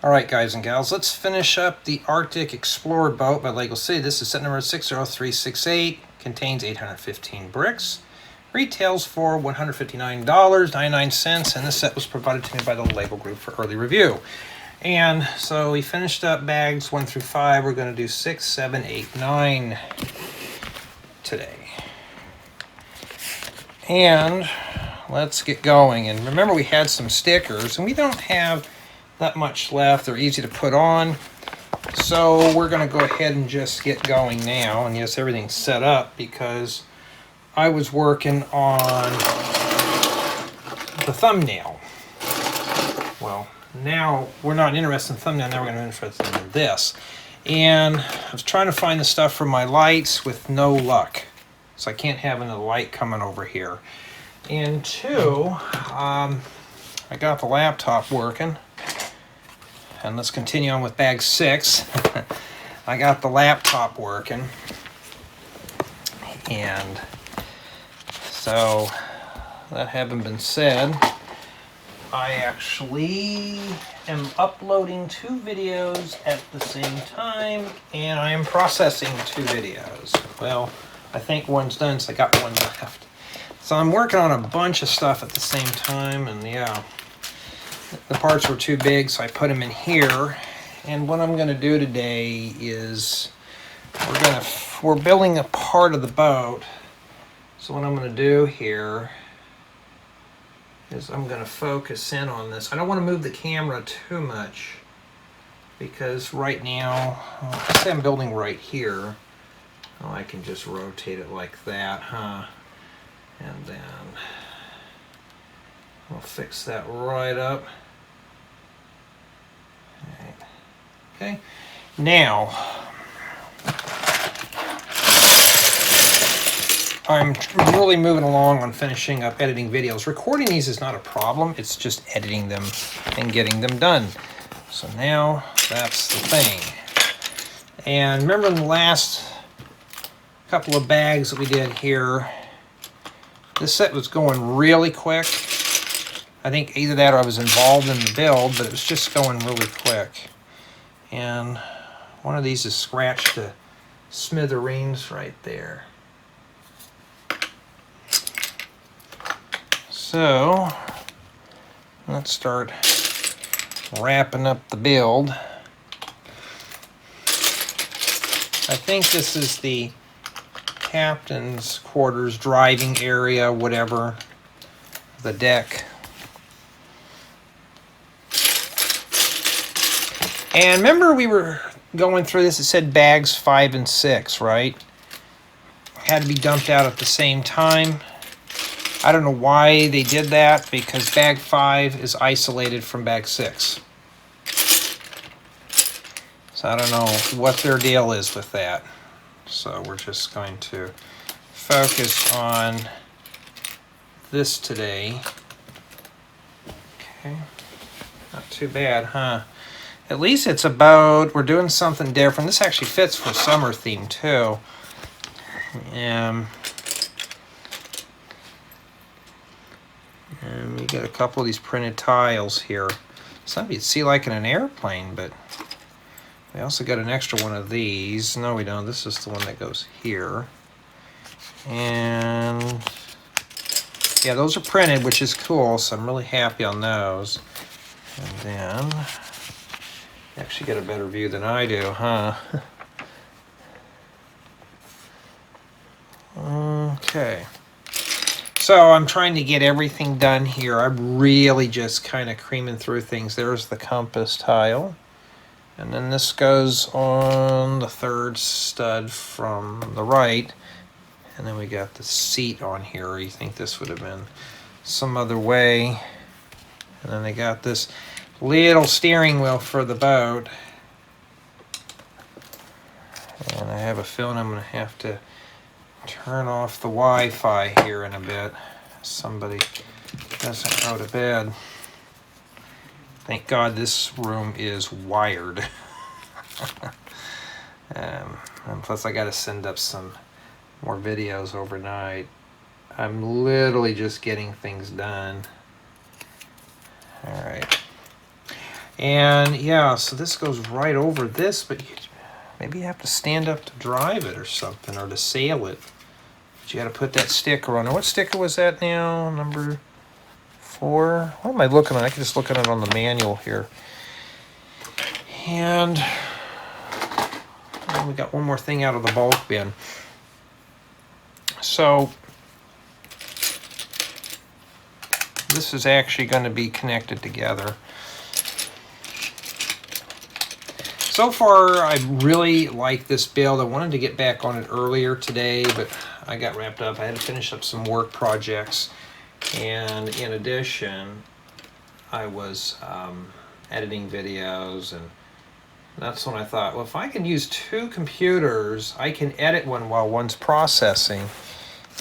Alright guys and gals, let's finish up the Arctic Explorer boat by Lego City. This is set number 60368, contains 815 bricks, retails for $159.99, and this set was provided to me by the Lego group for early review. And so we finished up bags 1 through 5. We're going to do 6, 7, 8, 9 today. And let's get going. And remember, we had some stickers, and we don't have that much left. They're easy to put on. So we're going to go ahead and just get going now. And yes, everything's set up because I was working on the thumbnail. Well, now we're not interested in the thumbnail. Now we're going to be interested in this. And I was trying to find the stuff for my lights with no luck. So I can't have another light coming over here. And two, I got the laptop working. And let's continue on with bag 6. I got the laptop working. And so, that having been said, I actually am uploading 2 videos at the same time, and I am processing 2 videos. Well, I think one's done, so I got one left. So I'm working on a bunch of stuff at the same time, and yeah. The parts were too big, so I put them in here. And what I'm going to do today is we're building a part of the boat. So what I'm going to do here is I'm going to focus in on this. I don't want to move the camera too much because right now, say I'm building right here. Oh, I can just rotate it like that, huh? And then we'll fix that right up. Right. Okay, now I'm really moving along on finishing up editing videos. Recording these is not a problem, it's just editing them and getting them done. So now that's the thing. And remember in the last couple of bags that we did here, this set was going really quick. I think either that or I was involved in the build, but it was just going really quick. And one of these is scratched to smithereens right there. So, let's start wrapping up the build. I think this is the captain's quarters, driving area, whatever, the deck. And remember we were going through this, it said bags 5 and 6, right? Had to be dumped out at the same time. I don't know why they did that, because bag 5 is isolated from bag 6. So I don't know what their deal is with that. So we're just going to focus on this today. Okay, not too bad, huh? At least it's about, we're doing something different. This actually fits for summer theme too. And we got a couple of these printed tiles here. Some you'd see like in an airplane, but we also got an extra one of these. No, we don't. This is the one that goes here. And yeah, those are printed, which is cool, so I'm really happy on those. And then you actually get a better view than I do, huh? Okay. So I'm trying to get everything done here. I'm really just kind of creaming through things. There's the compass tile. And then this goes on the 3rd stud from the right. And then we got the seat on here. You think this would have been some other way. And then they got this little steering wheel for the boat. And I have a feeling I'm going to have to turn off the Wi-Fi here in a bit. Somebody doesn't go to bed. Thank God this room is wired. And plus I got to send up some more videos overnight. I'm literally just getting things done. All right. And yeah, so this goes right over this, but maybe you have to stand up to drive it or something, or to sail it. But you got to put that sticker on it. What sticker was that now? Number 4? What am I looking at? I can just look at it on the manual here. And we got one more thing out of the bulk bin. So this is actually going to be connected together. So far, I really like this build. I wanted to get back on it earlier today, but I got wrapped up. I had to finish up some work projects. And in addition, I was editing videos, and that's when I thought, well, if I can use 2 computers, I can edit one while one's processing.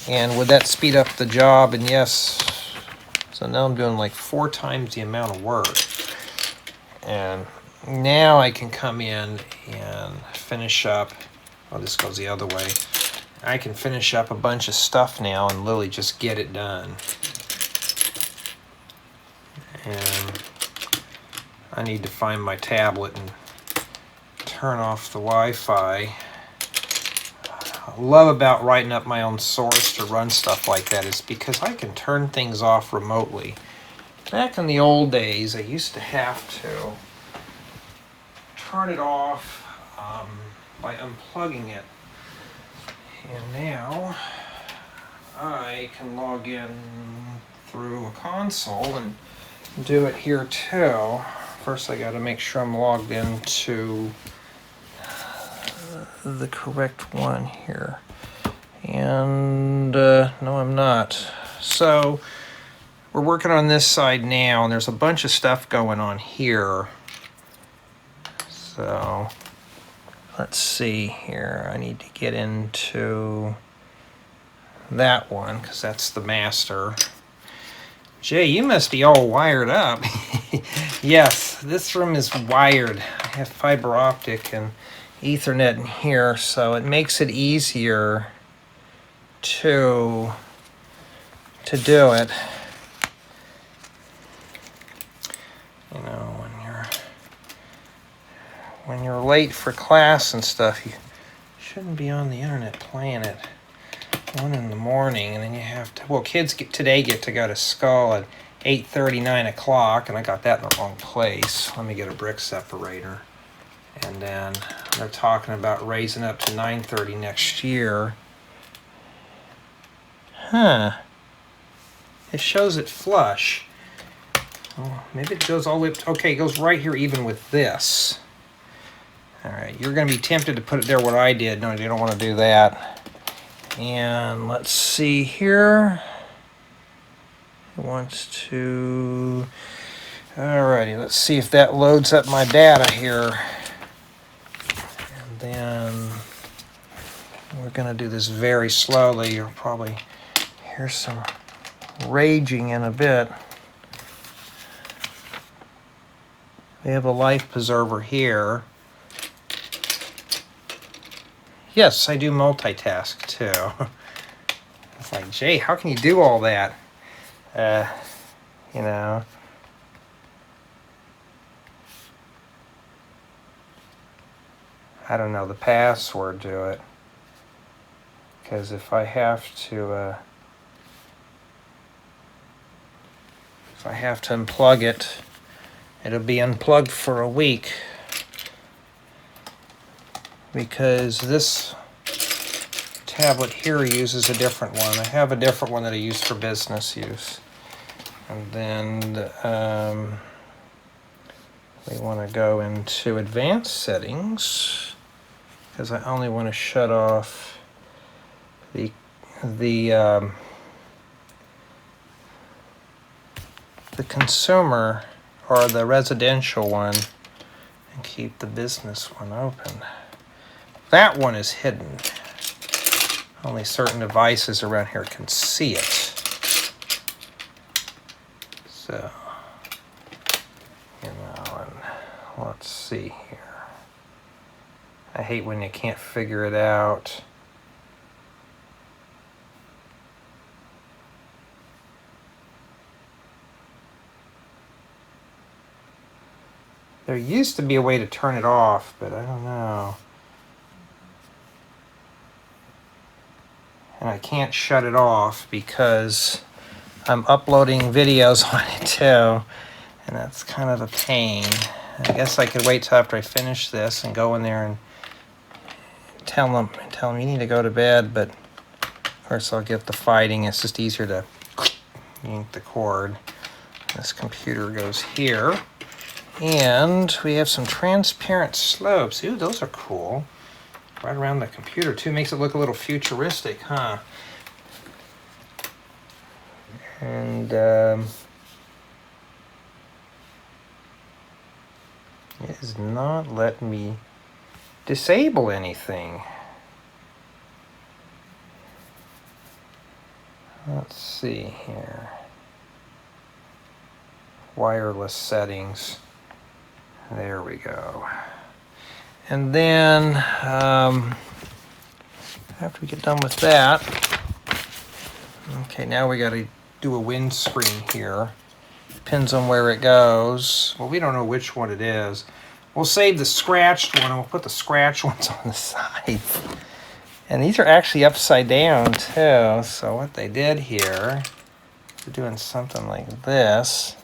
And would that speed up the job? And yes, so now I'm doing like 4 times the amount of work. And now I can come in and finish up, well, this goes the other way. I can finish up a bunch of stuff now and literally just get it done. And I need to find my tablet and turn off the Wi-Fi. I love about writing up my own source to run stuff like that is because I can turn things off remotely. Back in the old days, I used to have to turn it off by unplugging it. And now I can log in through a console and do it here too. First I got to make sure I'm logged into the correct one here. And no, I'm not. So we're working on this side now, and there's a bunch of stuff going on here. So let's see here. I need to get into that one because that's the master. Jay, you must be all wired up. Yes, this room is wired. I have fiber optic and Ethernet in here, so it makes it easier to do it. You know, when you're late for class and stuff, you shouldn't be on the internet playing at 1 in the morning, and then you have to, well, kids today get to go to school at 8:30, 9 o'clock, and I got that in the wrong place. Let me get a brick separator. And then they're talking about raising up to 9:30 next year. Huh. It shows it flush. Oh, maybe it goes all the way up. Okay, it goes right here even with this. All right, you're going to be tempted to put it there what I did. No, you don't want to do that. And let's see here. It wants to... Alrighty, let's see if that loads up my data here. And then we're going to do this very slowly. You'll probably hear some raging in a bit. We have a life preserver here. Yes, I do multitask too. It's like, Jay, how can you do all that? You know. I don't know the password to it. Because if I have to unplug it, it'll be unplugged for a week. Because this tablet here uses a different one. I have a different one that I use for business use. And then we want to go into advanced settings because I only want to shut off the consumer or the residential one and keep the business one open. That one is hidden. Only certain devices around here can see it. So, you know, and let's see here. I hate when you can't figure it out. There used to be a way to turn it off, but I don't know. And I can't shut it off because I'm uploading videos on it too, and that's kind of a pain. I guess I could wait till after I finish this and go in there and tell them you need to go to bed, but of course I'll get the fighting. It's just easier to yank the cord. This computer goes here. And we have some transparent slopes. Ooh, those are cool. Right around the computer too. Makes it look a little futuristic, huh? And it is not letting me disable anything. Let's see here. Wireless settings. There we go. And then after we get done with that, okay, now we got to do a windscreen here. Depends on where it goes. Well, we don't know which one it is. We'll save the scratched one and we'll put the scratched ones on the sides. And these are actually upside down too. So what they did here, they're doing something like this.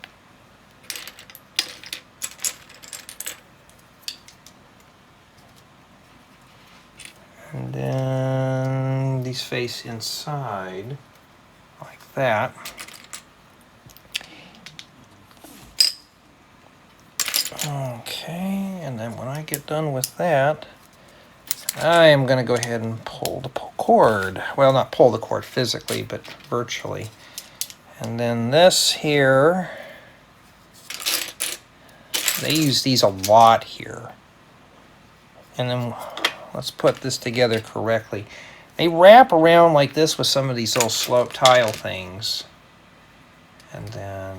And then these face inside, like that. Okay, and then when I get done with that, I am going to go ahead and pull the cord. Well, not pull the cord physically, but virtually. And then this here, they use these a lot here. And then let's put this together correctly. They wrap around like this with some of these little slope tile things. And then,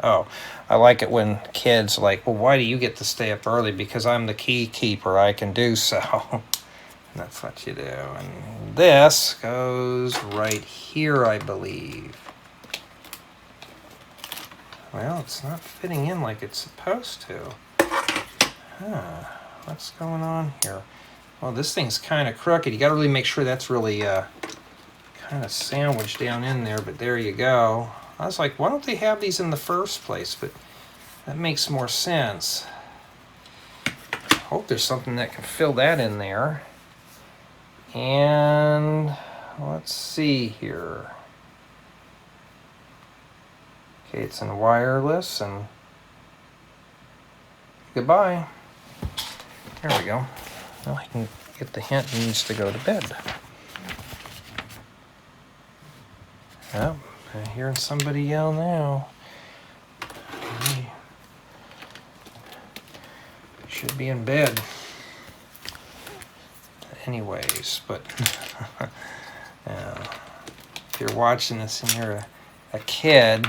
oh, I like it when kids are like, well, why do you get to stay up early? Because I'm the key keeper, I can do so. And that's what you do. And this goes right here, I believe. Well, it's not fitting in like it's supposed to. Huh. What's going on here? Well, this thing's kind of crooked. You got to really make sure that's really kind of sandwiched down in there, but there you go. I was like, why don't they have these in the first place? But that makes more sense. I hope there's something that can fill that in there. And let's see here. Okay, it's in wireless and goodbye. There we go. Now I can get the hint he needs to go to bed. Yep, I'm hearing somebody yell now. He should be in bed. Anyways, but if you're watching this and you're a kid,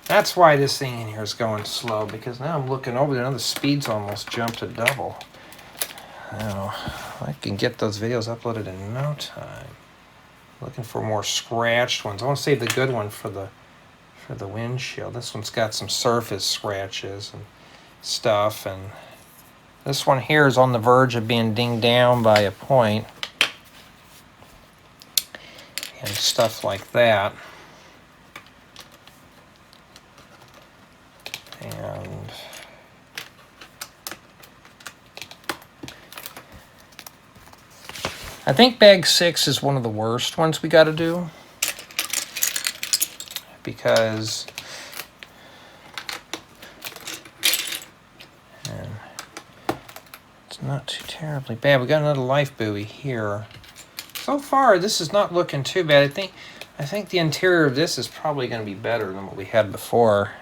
that's why this thing in here is going slow, because now I'm looking over there and the speed's almost jumped to double. Now, I can get those videos uploaded in no time. Looking for more scratched ones. I want to save the good one for the windshield. This one's got some surface scratches and stuff, and this one here is on the verge of being dinged down by a point and stuff like that. And I think bag 6 is one of the worst ones we got to do, because it's not too terribly bad. We got another life buoy here. So far, this is not looking too bad. I think the interior of this is probably going to be better than what we had before.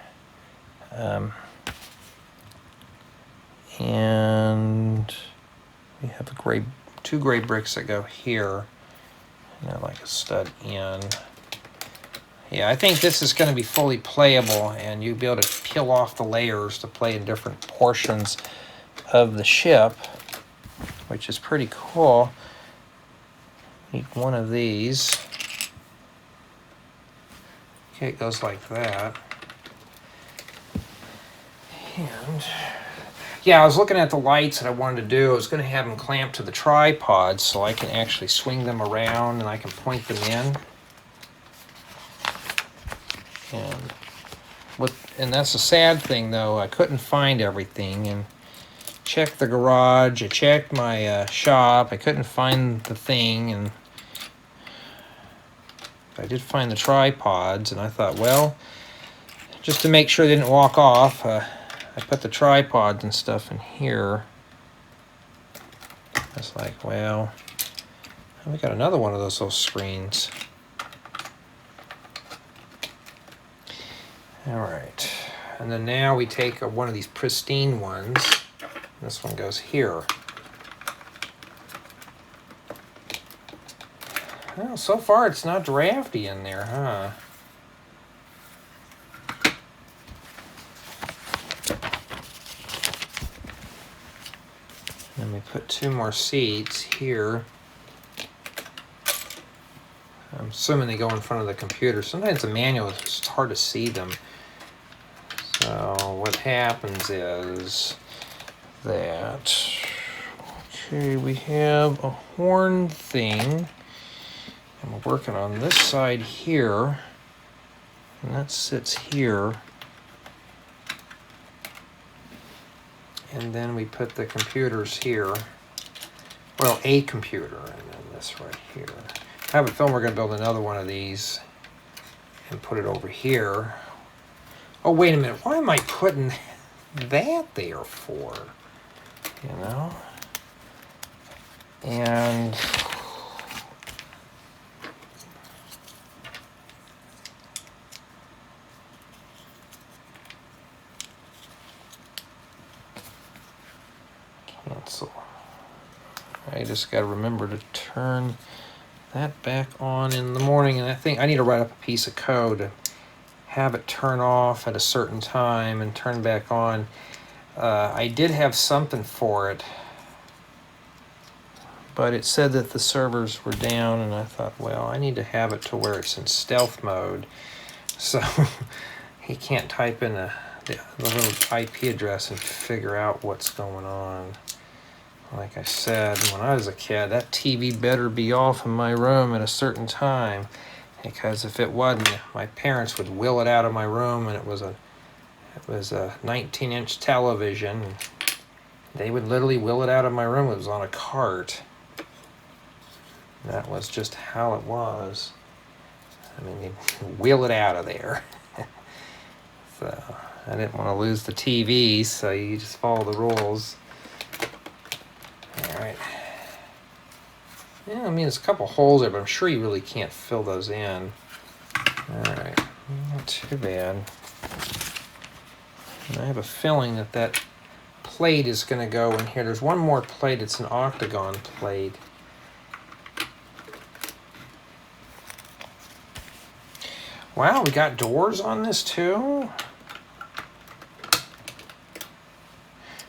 And we have two gray bricks that go here, and they're like a stud in. Yeah, I think this is going to be fully playable, and you'll be able to peel off the layers to play in different portions of the ship, which is pretty cool. Need one of these. Okay, it goes like that. And yeah, I was looking at the lights that I wanted to do. I was going to have them clamped to the tripod so I can actually swing them around and I can point them in. And that's a sad thing, though. I couldn't find everything, and checked the garage. I checked my shop. I couldn't find the thing, and I did find the tripods. And I thought, well, just to make sure they didn't walk off, I put the tripods and stuff in here. I was like, well, we got another one of those little screens. All right, and then now we take one of these pristine ones. This one goes here. Well, so far it's not drafty in there, huh? Then we put 2 more seats here. I'm assuming they go in front of the computer. Sometimes the manual, it's hard to see them. So what happens is that, okay, we have a horn thing, and we're working on this side here, and that sits here. And then we put the computers here. Well, a computer, and then this right here. I have a feeling we're going to build another one of these and put it over here. Oh, wait a minute. Why am I putting that there for? You know? And cancel. I just got to remember to turn that back on in the morning. And I think I need to write up a piece of code to have it turn off at a certain time and turn back on. I did have something for it, but it said that the servers were down, and I thought, well, I need to have it to where it's in stealth mode, so he can't type in the little IP address and figure out what's going on. Like I said, when I was a kid, that TV better be off in my room at a certain time, because if it wasn't, my parents would wheel it out of my room, and it was a 19-inch television. They would literally wheel it out of my room. It was on a cart. That was just how it was. I mean, they'd wheel it out of there. So I didn't want to lose the TV, so you just follow the rules. All right. Yeah, I mean, there's a couple holes there, but I'm sure you really can't fill those in. All right, not too bad. And I have a feeling that that plate is going to go in here. There's one more plate. It's an octagon plate. Wow, we got doors on this too?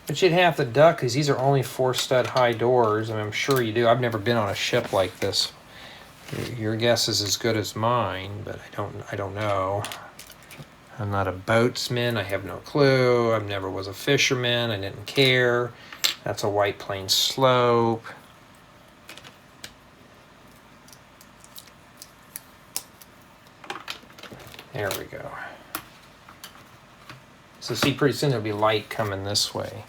But you'd have to duck because these are only 4-stud high doors. I mean, I'm sure you do. I've never been on a ship like this. Your guess is as good as mine, but I don't know. I'm not a boatsman. I have no clue. I never was a fisherman. I didn't care. That's a White Plains slope. There we go. So see, pretty soon there'll be light coming this way.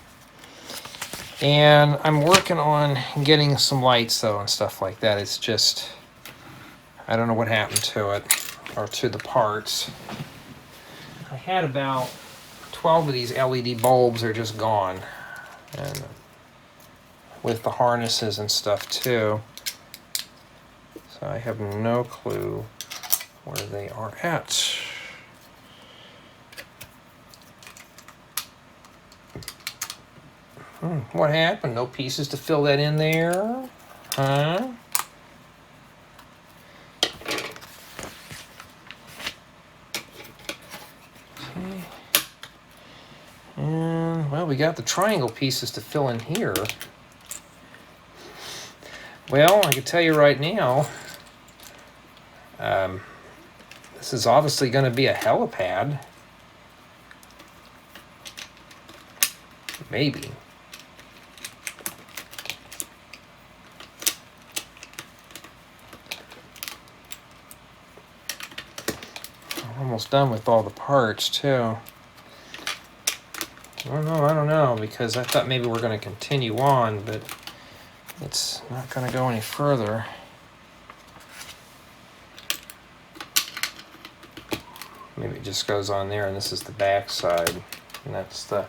And I'm working on getting some lights, though, and stuff like that. It's just, I don't know what happened to it, or to the parts. I had about 12 of these LED bulbs. Are just gone. And with the harnesses and stuff, too. So I have no clue where they are at. What happened? No pieces to fill that in there? Huh? Okay. And, well, we got the triangle pieces to fill in here. Well, I can tell you right now, this is obviously going to be a helipad. Maybe. I'm almost done with all the parts too. I don't know, because I thought maybe we're going to continue on, but it's not going to go any further. Maybe it just goes on there, and this is the back side, and that's the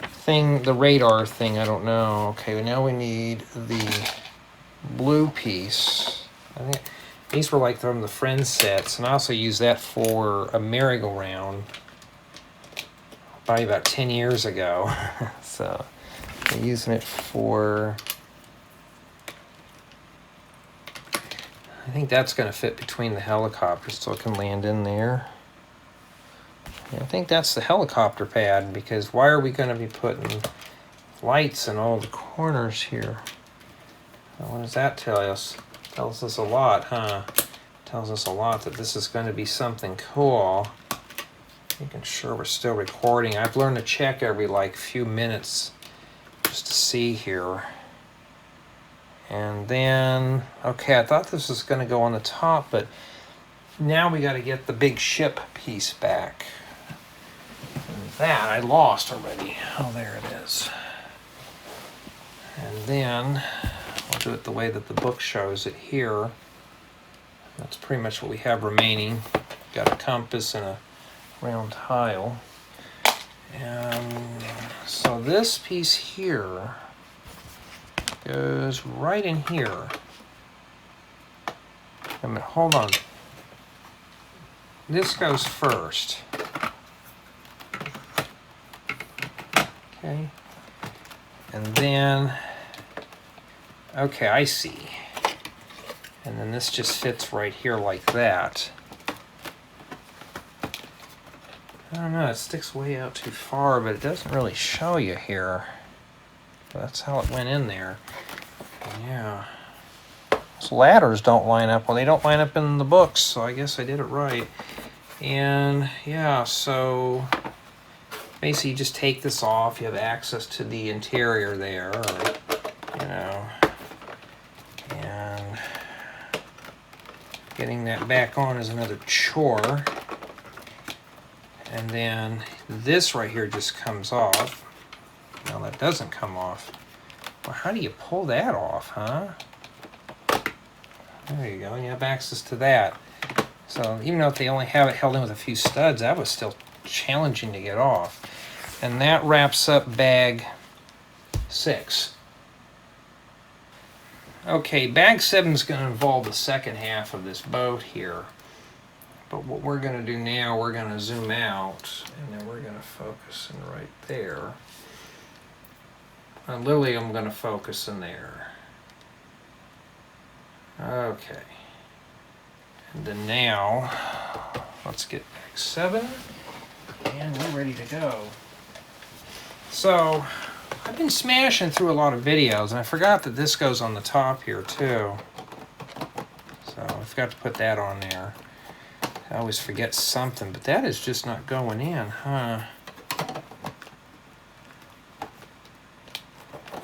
thing, the radar thing. I don't know. Okay, now we need the blue piece. I think these were like from the Friends sets, and I also used that for a merry-go-round probably about 10 years ago. So I'm using it for, I think that's going to fit between the helicopters so it can land in there. Yeah, I think that's the helicopter pad, because why are we going to be putting lights in all the corners here? Well, what does that tell us? Tells us a lot, huh? Tells us a lot that this is going to be something cool. Making sure we're still recording. I've learned to check every like few minutes just to see here. And then, okay, I thought this was going to go on the top, but now we got to get the big ship piece back. And that I lost already. Oh, there it is. And then I'll do it the way that the book shows it here. That's pretty much what we have remaining. Got a compass and a round tile. And so this piece here goes right in here. I mean, hold on. This goes first. Okay. And then, okay, I see. And then this just fits right here like that. I don't know, it sticks way out too far, but it doesn't really show you here. That's how it went in there. Yeah. So ladders don't line up. Well, they don't line up in the books, so I guess I did it right. And yeah, so basically you just take this off. You have access to the interior there, or, you know. And getting that back on is another chore. And then this right here just comes off. No, that doesn't come off. Well, how do you pull that off, huh? There you go, and you have access to that. So even though if they only have it held in with a few studs, that was still challenging to get off. And that wraps up bag 6. Okay, bag 7 is going to involve the second half of this boat here. But what we're going to do now, we're going to zoom out, and then we're going to focus in right there. And literally, I'm going to focus in there. Okay. And then now, let's get bag 7, and we're ready to go. So, I've been smashing through a lot of videos, and I forgot that this goes on the top here, too. So, I forgot to put that on there. I always forget something, but that is just not going in, huh?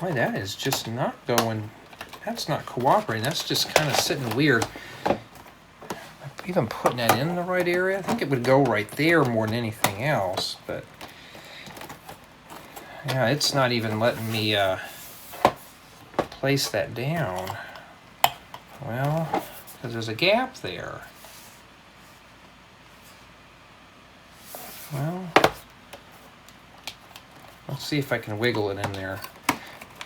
Boy, that is just not going, that's not cooperating. That's just kind of sitting weird. Even putting that in the right area, I think it would go right there more than anything else, but yeah, it's not even letting me place that down. Well, because there's a gap there. Well, let's see if I can wiggle it in there.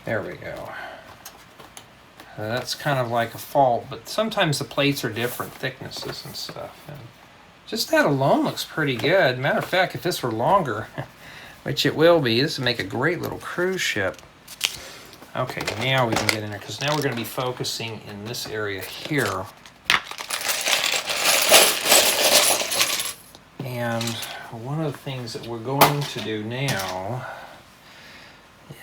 There we go. That's kind of like a fault, but sometimes the plates are different thicknesses and stuff. And just that alone looks pretty good. Matter of fact, if this were longer, which it will be, this would make a great little cruise ship. Okay, now we can get in there, because now we're going to be focusing in this area here. And one of the things that we're going to do now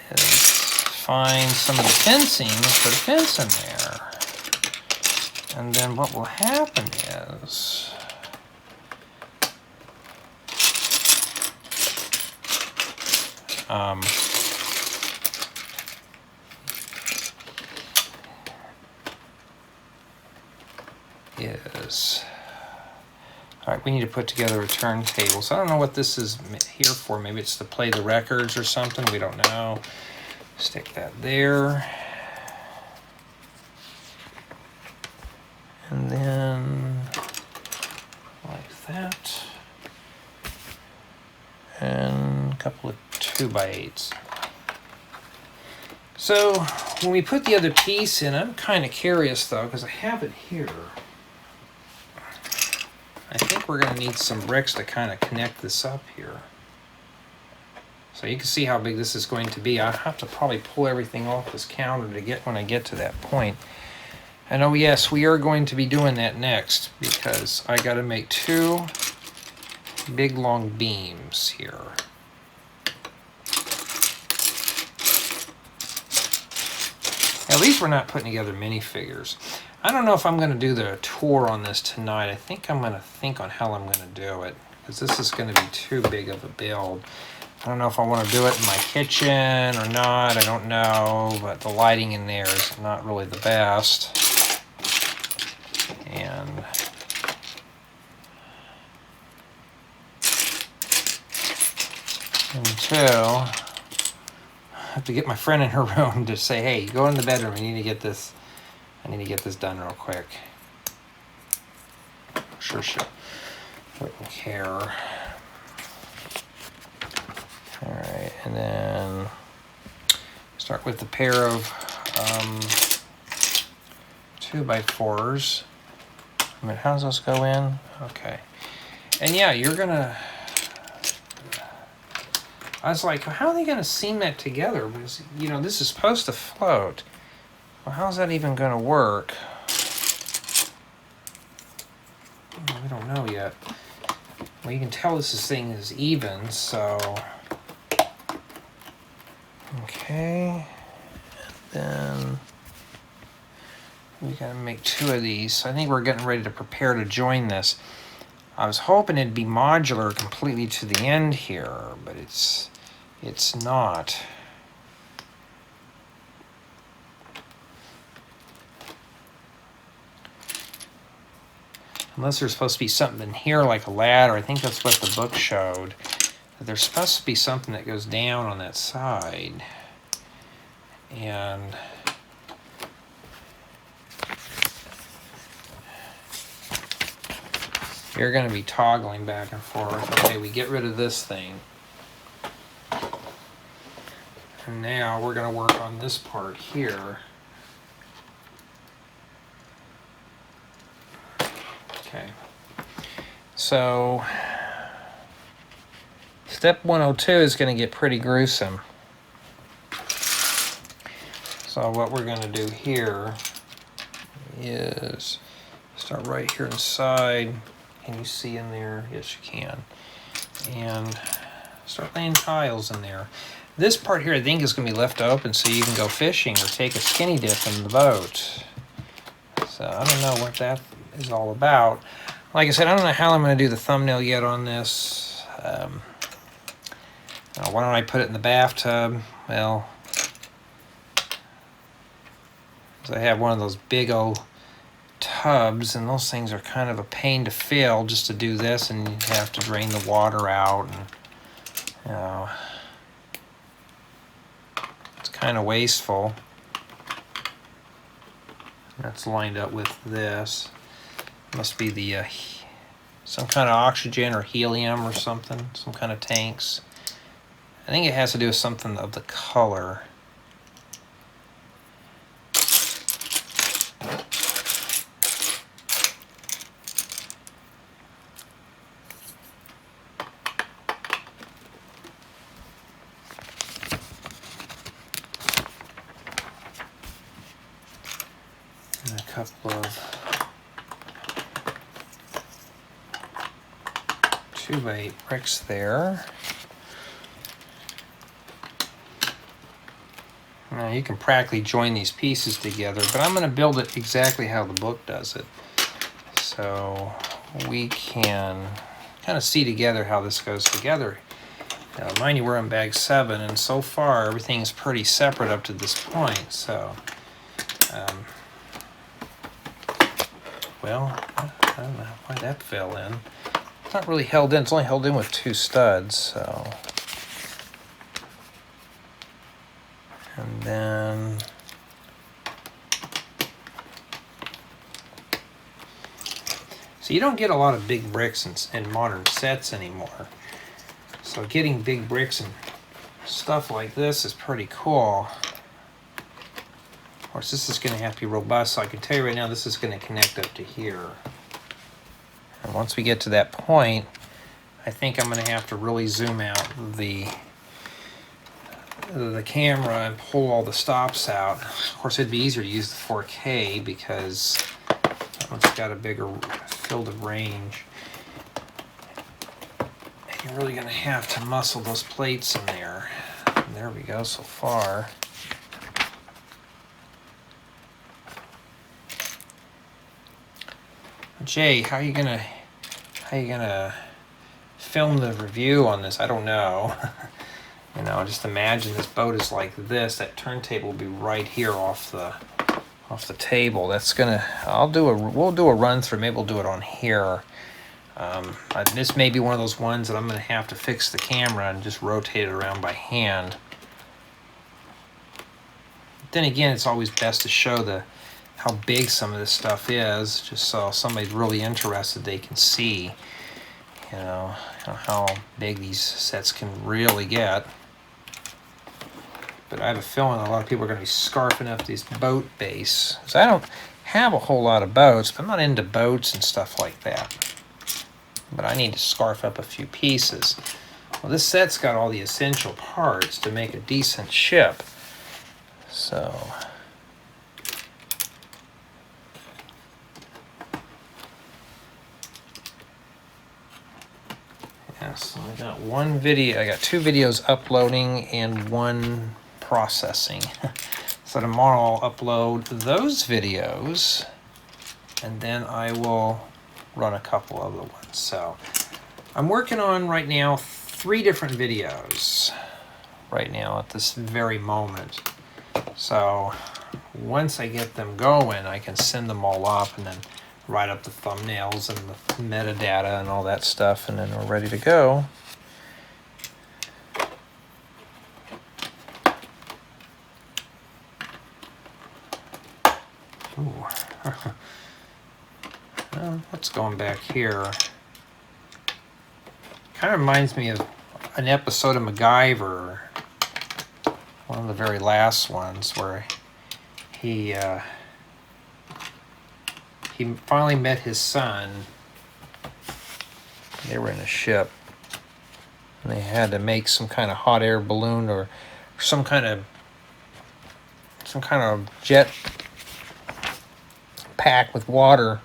is find some of the fencing, put a fence in there. And then what will happen is is, all right, we need to put together a turntable. So I don't know what this is here for. Maybe it's to play the records or something. We don't know. Stick that there. And then like that. And a couple of 2x8s. So when we put the other piece in, I'm kind of curious though, because I have it here. I think we're going to need some bricks to kind of connect this up here. So you can see how big this is going to be. I'll have to probably pull everything off this counter to get when I get to that point. And oh yes, we are going to be doing that next because I got to make 2 big long beams here. At least we're not putting together minifigures. I don't know if I'm going to do the tour on this tonight. I think I'm going to think on how I'm going to do it, because this is going to be too big of a build. I don't know if I want to do it in my kitchen or not. I don't know, but the lighting in there is not really the best. And until I have to get my friend in her room to say, hey, go in the bedroom. I need to get this done real quick. I'm sure she wouldn't care. All right, and then start with a pair of 2x4s. I mean, how does those go in? Okay. And yeah, you're gonna, I was like, how are they gonna seam that together? Because, you know, this is supposed to float. Well, how's that even gonna work? We don't know yet. Well, you can tell this thing is even, so. Okay. And then we gotta make 2 of these. So I think we're getting ready to prepare to join this. I was hoping it'd be modular completely to the end here, but it's not. Unless there's supposed to be something in here like a ladder. I think that's what the book showed. There's supposed to be something that goes down on that side. And you're going to be toggling back and forth. Okay, we get rid of this thing. And now we're going to work on this part here. Okay. So step 102 is going to get pretty gruesome. So what we're going to do here is start right here inside. Can you see in there? Yes, you can. And start laying tiles in there. This part here I think is going to be left open so you can go fishing or take a skinny dip in the boat. So I don't know what that is all about. Like I said, I don't know how I'm going to do the thumbnail yet on this. Why don't I put it in the bathtub? Well, I have one of those big old tubs, and those things are kind of a pain to fill just to do this, and you have to drain the water out, and you know, it's kind of wasteful. That's lined up with this. Must be the some kind of oxygen or helium or something, some kind of tanks. I think it has to do with something of the color. And a couple of 2x8 bricks there. Now you can practically join these pieces together, but I'm going to build it exactly how the book does it. So we can kind of see together how this goes together. Now, mind you, we're in bag 7, and so far everything's pretty separate up to this point. So, well, I don't know why that fell in. It's not really held in. It's only held in with 2 studs. So, and then. So you don't get a lot of big bricks in modern sets anymore. So getting big bricks and stuff like this is pretty cool. Of course, this is going to have to be robust, so I can tell you right now this is going to connect up to here. And once we get to that point, I think I'm going to have to really zoom out the camera and pull all the stops out. Of course, it'd be easier to use the 4K because that one's got a bigger field of range. And you're really going to have to muscle those plates in there. And there we go so far. Jay, how you gonna film the review on this? I don't know. You know, just imagine this boat is like this. That turntable will be right here off the table. That's gonna. We'll do a run through. Maybe we'll do it on here. This may be one of those ones that I'm gonna have to fix the camera and just rotate it around by hand. Then again, it's always best to show how big some of this stuff is, just so somebody's really interested, they can see, you know how big these sets can really get. But I have a feeling a lot of people are going to be scarfing up this boat base. Because I don't have a whole lot of boats, but I'm not into boats and stuff like that. But I need to scarf up a few pieces. Well, this set's got all the essential parts to make a decent ship. So, yeah, so I got I got 2 videos uploading and 1 processing. So tomorrow I'll upload those videos and then I will run a couple other ones. So I'm working on right now 3 different videos right now at this very moment. So once I get them going, I can send them all up and then write up the thumbnails and the metadata and all that stuff, and then we're ready to go. Ooh. Well, what's going back here? Kind of reminds me of an episode of MacGyver, one of the very last ones, where he finally met his son. They were in a ship, and they had to make some kind of hot air balloon or some kind of jet pack with water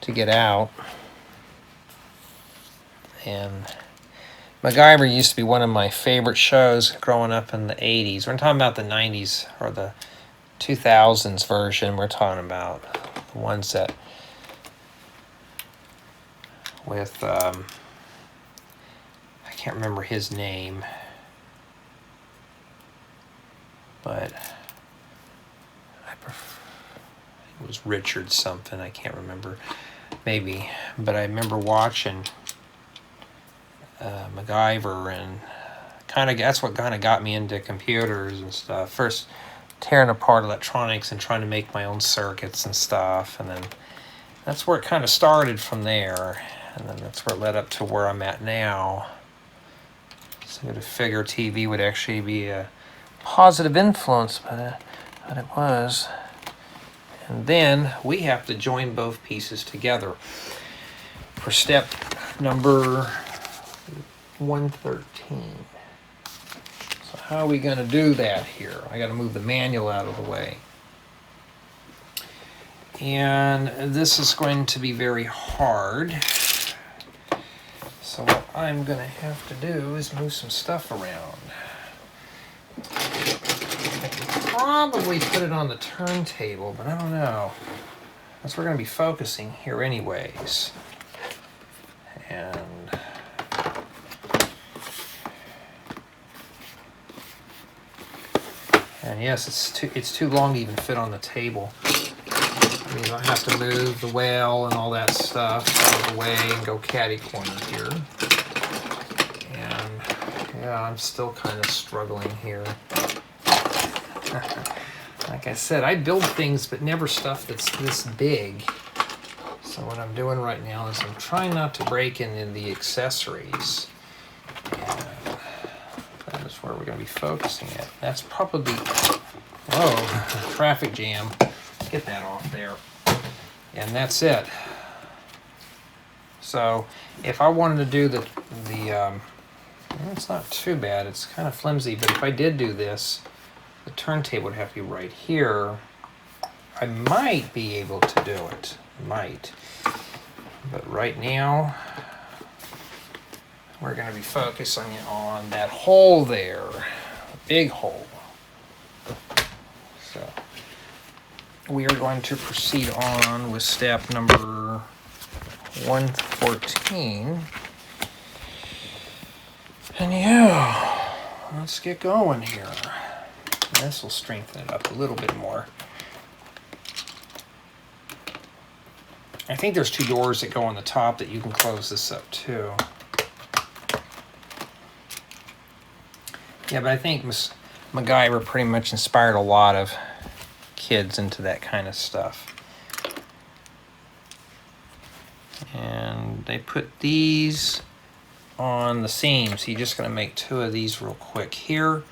to get out. And MacGyver used to be one of my favorite shows growing up in the 80s. We're talking about the 90s or the 2000s version. We're talking about the ones that with I can't remember his name, but it was Richard something, I can't remember, maybe, but I remember watching MacGyver, and that's what kind of got me into computers and stuff. First tearing apart electronics and trying to make my own circuits and stuff, and then that's where it kind of started from there, and then that's where it led up to where I'm at now. So to figure TV would actually be a positive influence, but it was. And then we have to join both pieces together for step number 113. So how are we going to do that here? I got to move the manual out of the way. And this is going to be very hard. So what I'm going to have to do is move some stuff around. I can probably put it on the turntable, but I don't know. That's where we're going to be focusing here anyways. And And yes, it's too long to even fit on the table. I mean, I have to move the whale and all that stuff out of the way and go catty corner here. And yeah, I'm still kind of struggling here. Like I said, I build things, but never stuff that's this big. So what I'm doing right now is I'm trying not to break in the accessories. And that is where we're going to be focusing it. That's probably, whoa, traffic jam. Get that off there. And that's it. So if I wanted to do the it's not too bad. It's kind of flimsy, but if I did do this, the turntable would have to be right here. I might be able to do it. Might. But right now, we're going to be focusing on that hole there. A big hole. So we are going to proceed on with step number 114. And yeah, let's get going here. This will strengthen it up a little bit more. I think there's 2 doors that go on the top that you can close this up too. Yeah, but I think MacGyver pretty much inspired a lot of kids into that kind of stuff. And they put these on the seams. You're just going to make 2 of these real quick here,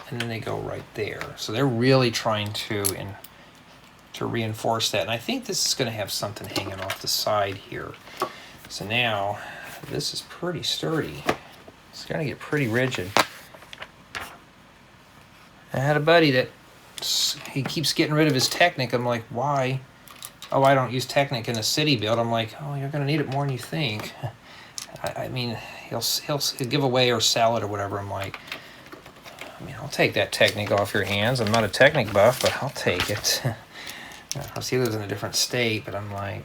and then they go right there. So they're really trying to reinforce that. And I think this is going to have something hanging off the side here. So now this is pretty sturdy. It's going to get pretty rigid. I had a buddy that he keeps getting rid of his Technic. I'm like, why? Oh, I don't use Technic in a city build. I'm like, oh, you're going to need it more than you think. I mean, he'll give away or sell it or whatever. I'm like, I mean, I'll take that Technic off your hands. I'm not a Technic buff, but I'll take it. I see lives in a different state, but I'm like,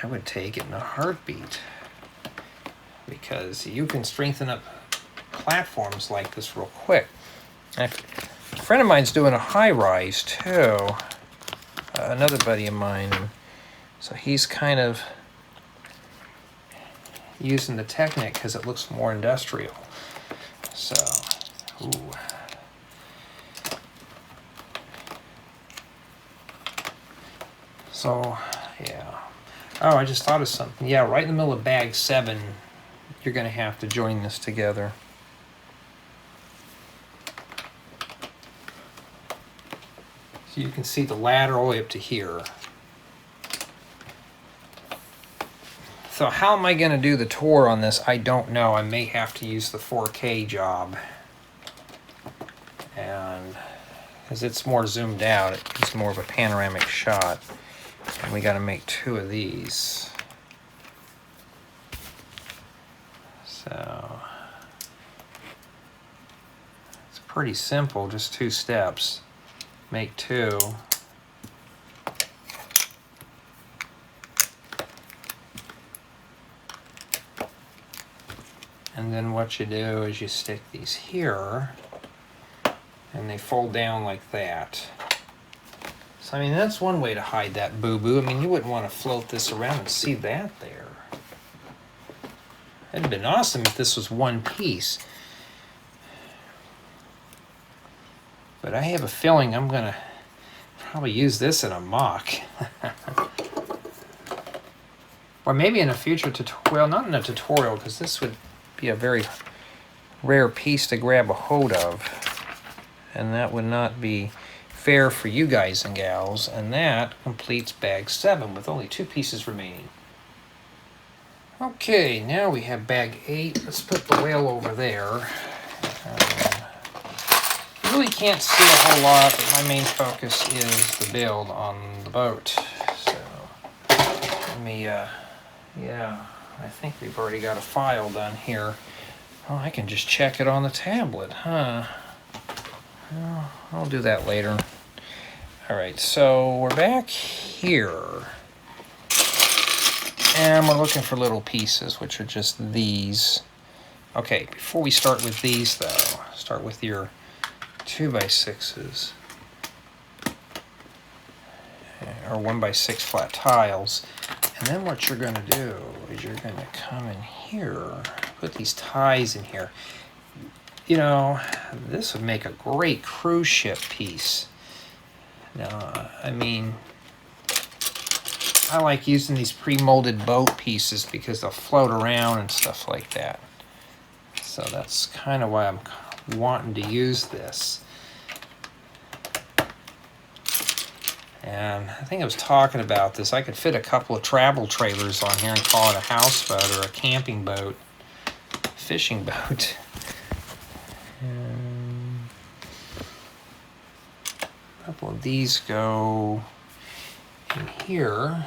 I would take it in a heartbeat. Because you can strengthen up platforms like this real quick. And a friend of mine's doing a high-rise too. Another buddy of mine. So he's kind of using the Technic because it looks more industrial. So, ooh. So, yeah. Oh, I just thought of something. Yeah, right in the middle of bag 7, you're going to have to join this together. So you can see the ladder all the way up to here. So how am I going to do the tour on this? I don't know. I may have to use the 4K job. And because it's more zoomed out, it's more of a panoramic shot. And we got to make 2 of these. So it's pretty simple, just 2 steps. Make 2. And then what you do is you stick these here, and they fold down like that. So, I mean, that's one way to hide that boo-boo. I mean, you wouldn't want to float this around and see that there. It'd have been awesome if this was one piece. But I have a feeling I'm going to probably use this in a mock. Or maybe in a future tutorial. Well, not in a tutorial, because this would be a very rare piece to grab a hold of. And that would not be fair for you guys and gals. And that completes bag 7 with only 2 pieces remaining. Okay, now we have bag 8. Let's put the whale over there. You really can't see a whole lot, but my main focus is the build on the boat. So, let me, yeah, I think we've already got a file done here. Oh, I can just check it on the tablet, huh? Well, I'll do that later. All right, so we're back here. And we're looking for little pieces, which are just these. Okay, before we start with these, though, start with your 2x6s. or 1x6 flat tiles. And then what you're going to do is you're going to come in here, put these ties in here. You know, this would make a great cruise ship piece. Now, I mean, I like using these pre-molded boat pieces because they'll float around and stuff like that. So that's kind of why I'm wanting to use this. And I think I was talking about this. I could fit a couple of travel trailers on here and call it a houseboat or a camping boat, fishing boat. And a couple of these go in here.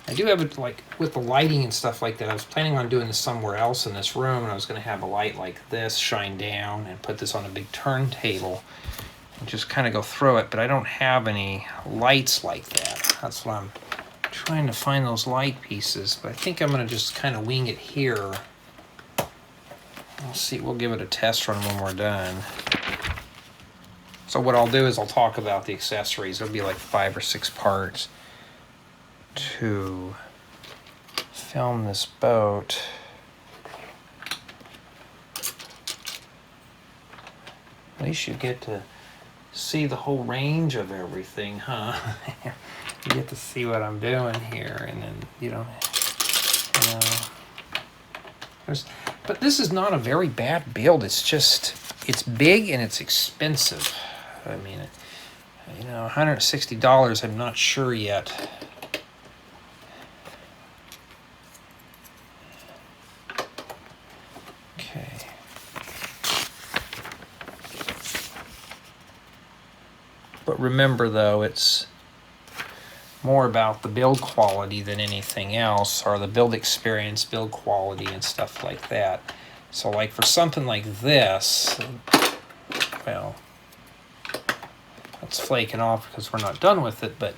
I do have it like with the lighting and stuff like that. I was planning on doing this somewhere else in this room, and I was going to have a light like this shine down and put this on a big turntable and just kind of go through it, but I don't have any lights like that. That's why I'm trying to find those light pieces, but I think I'm going to just kind of wing it here. We'll see, we'll give it a test run when we're done. So what I'll do is I'll talk about the accessories. It'll be like 5 or 6 parts to film this boat. At least you get to see the whole range of everything, huh? You get to see what I'm doing here, and then you know, but this is not a very bad build. It's just, it's big and it's expensive. I mean, you know, $160, I'm not sure yet. Okay. But remember though, it's more about the build quality than anything else, or the build experience, build quality and stuff like that. So like for something like this, well, it's flaking off because we're not done with it, but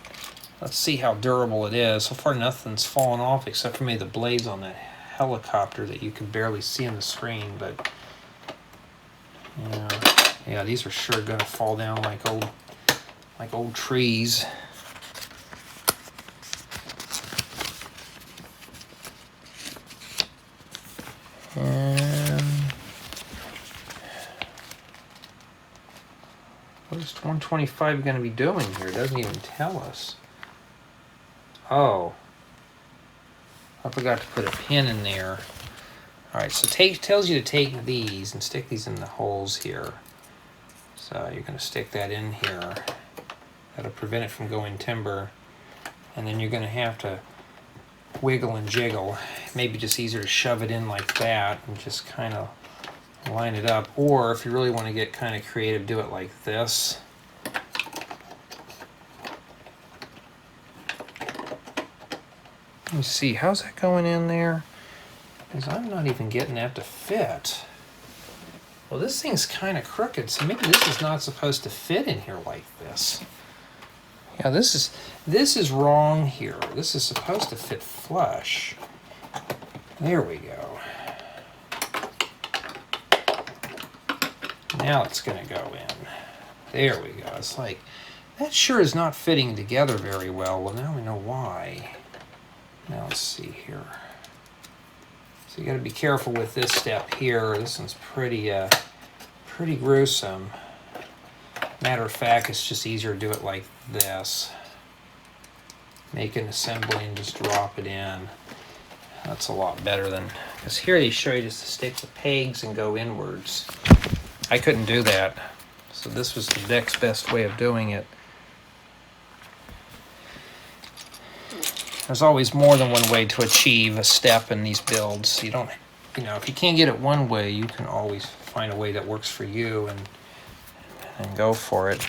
let's see how durable it is. So far nothing's fallen off except for maybe the blades on that helicopter that you can barely see on the screen, but you know, yeah, these are sure gonna fall down like old trees. And what is 125 going to be doing here? It doesn't even tell us. Oh, I forgot to put a pin in there. All right, so tells you to take these and stick these in the holes here. So you're going to stick that in here. That'll prevent it from going timber. And then you're going to have to wiggle and jiggle. Maybe just easier to shove it in like that and just kind of line it up. Or if you really want to get kind of creative, do it like this. Let me see, how's that going in there? Because I'm not even getting that to fit. Well, this thing's kind of crooked, so maybe this is not supposed to fit in here like this. Yeah, this is wrong here. This is supposed to fit flush. There we go. Now it's going to go in. There we go. It's like, that sure is not fitting together very well. Well, now we know why. Now let's see here. So you got to be careful with this step here. This one's pretty gruesome. Matter of fact, it's just easier to do it like this. Make an assembly and just drop it in. That's a lot better than, because here they show you just to stick the pegs and go inwards. I couldn't do that. So this was the next best way of doing it. There's always more than one way to achieve a step in these builds. You don't, you know, if you can't get it one way, you can always find a way that works for you and go for it.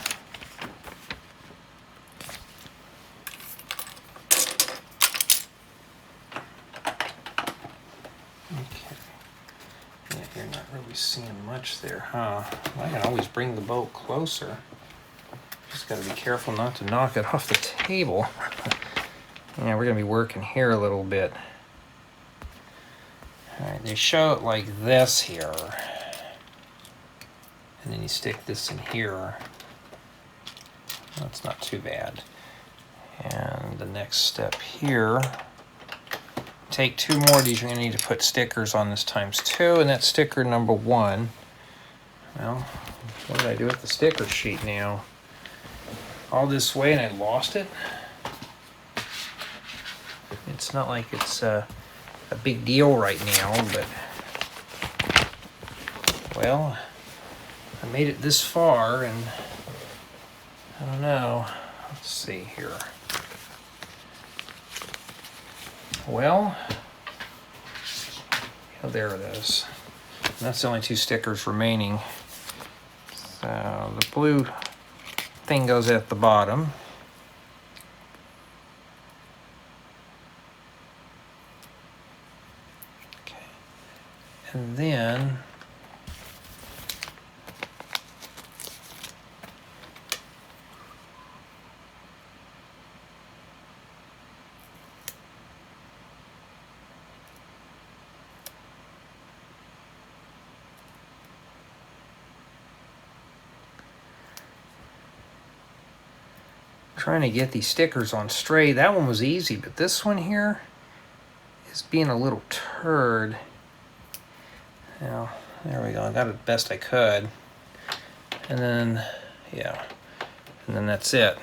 Okay. Yeah, you're not really seeing much there, huh? I can always bring the boat closer. Just got to be careful not to knock it off the table. Yeah, we're going to be working here a little bit. All right, they show it like this here. And then you stick this in here. That's not too bad. And the next step here, take 2 more of these. You're going to need to put stickers on this ×2, and that's sticker number 1. Well, what did I do with the sticker sheet now? All this way and I lost it? It's not like it's a big deal right now, but well, I made it this far and I don't know. Let's see here. Well, yeah, there it is. And that's the only 2 stickers remaining. So the blue thing goes at the bottom. Okay. And then trying to get these stickers on straight. That one was easy, but this one here is being a little turd. Now, there we go. I got it best I could. And then, yeah. And then that's it.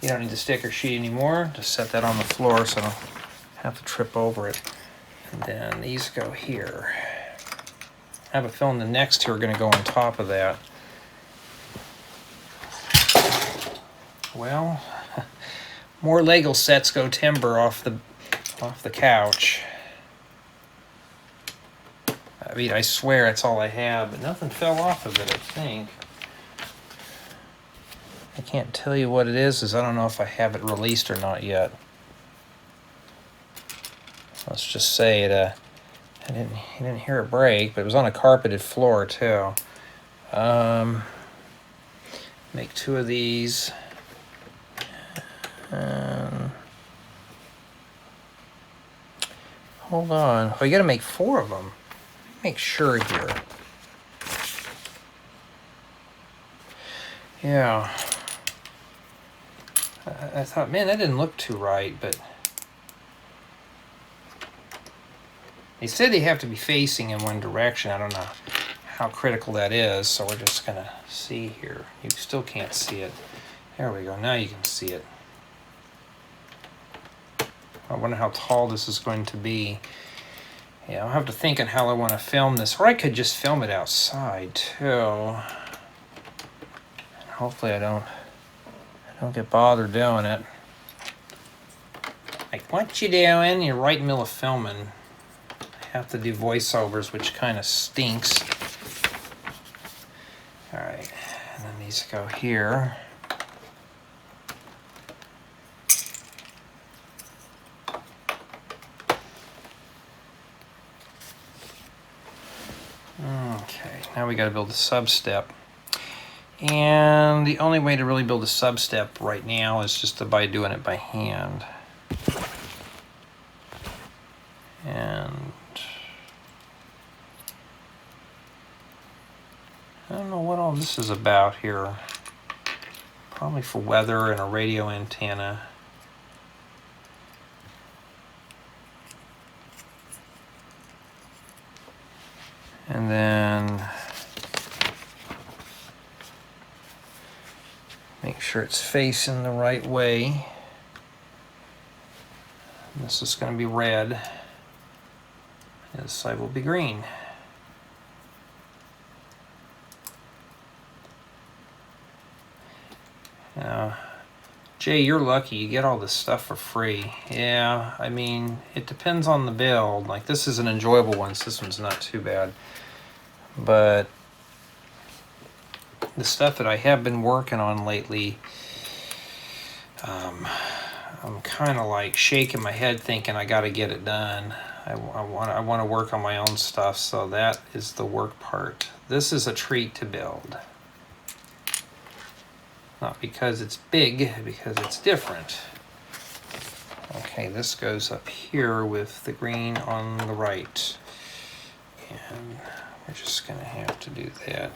You don't need the sticker sheet anymore. Just set that on the floor so I don't have to trip over it. And then these go here. I have a feeling the next 2 are going to go on top of that. Well, more Lego sets go timber off the couch. I mean, I swear that's all I have, but nothing fell off of it, I think. I can't tell you what it is I don't know if I have it released or not yet. Let's just say it. I didn't hear it break, but it was on a carpeted floor too. Make 2 of these. Hold on. Oh, you got to make 4 of them. Make sure here. Yeah. I thought, man, that didn't look too right, but they said they have to be facing in one direction. I don't know how critical that is, so we're just gonna see here. You still can't see it. There we go. Now you can see it. I wonder how tall this is going to be. Yeah, I'll have to think on how I want to film this, or I could just film it outside too. Hopefully I don't get bothered doing it. Like, what you doing? You're right in the middle of filming. I have to do voiceovers, which kind of stinks. All right, and then these go here. Okay, now we got to build a sub-step. And the only way to really build a sub-step right now is just by doing it by hand. And I don't know what all this is about here. Probably for weather and a radio antenna. And then make sure it's facing the right way. And this is going to be red. And this side will be green. Now, Jay, you're lucky. You get all this stuff for free. Yeah, I mean, it depends on the build. Like, this is an enjoyable one, so this one's not too bad. But the stuff that I have been working on lately, I'm kind of like shaking my head thinking I got to get it done. I want to work on my own stuff, so that is the work part. This is a treat to build. Not because it's big, because it's different. Okay, this goes up here with the green on the right. And we're just going to have to do that.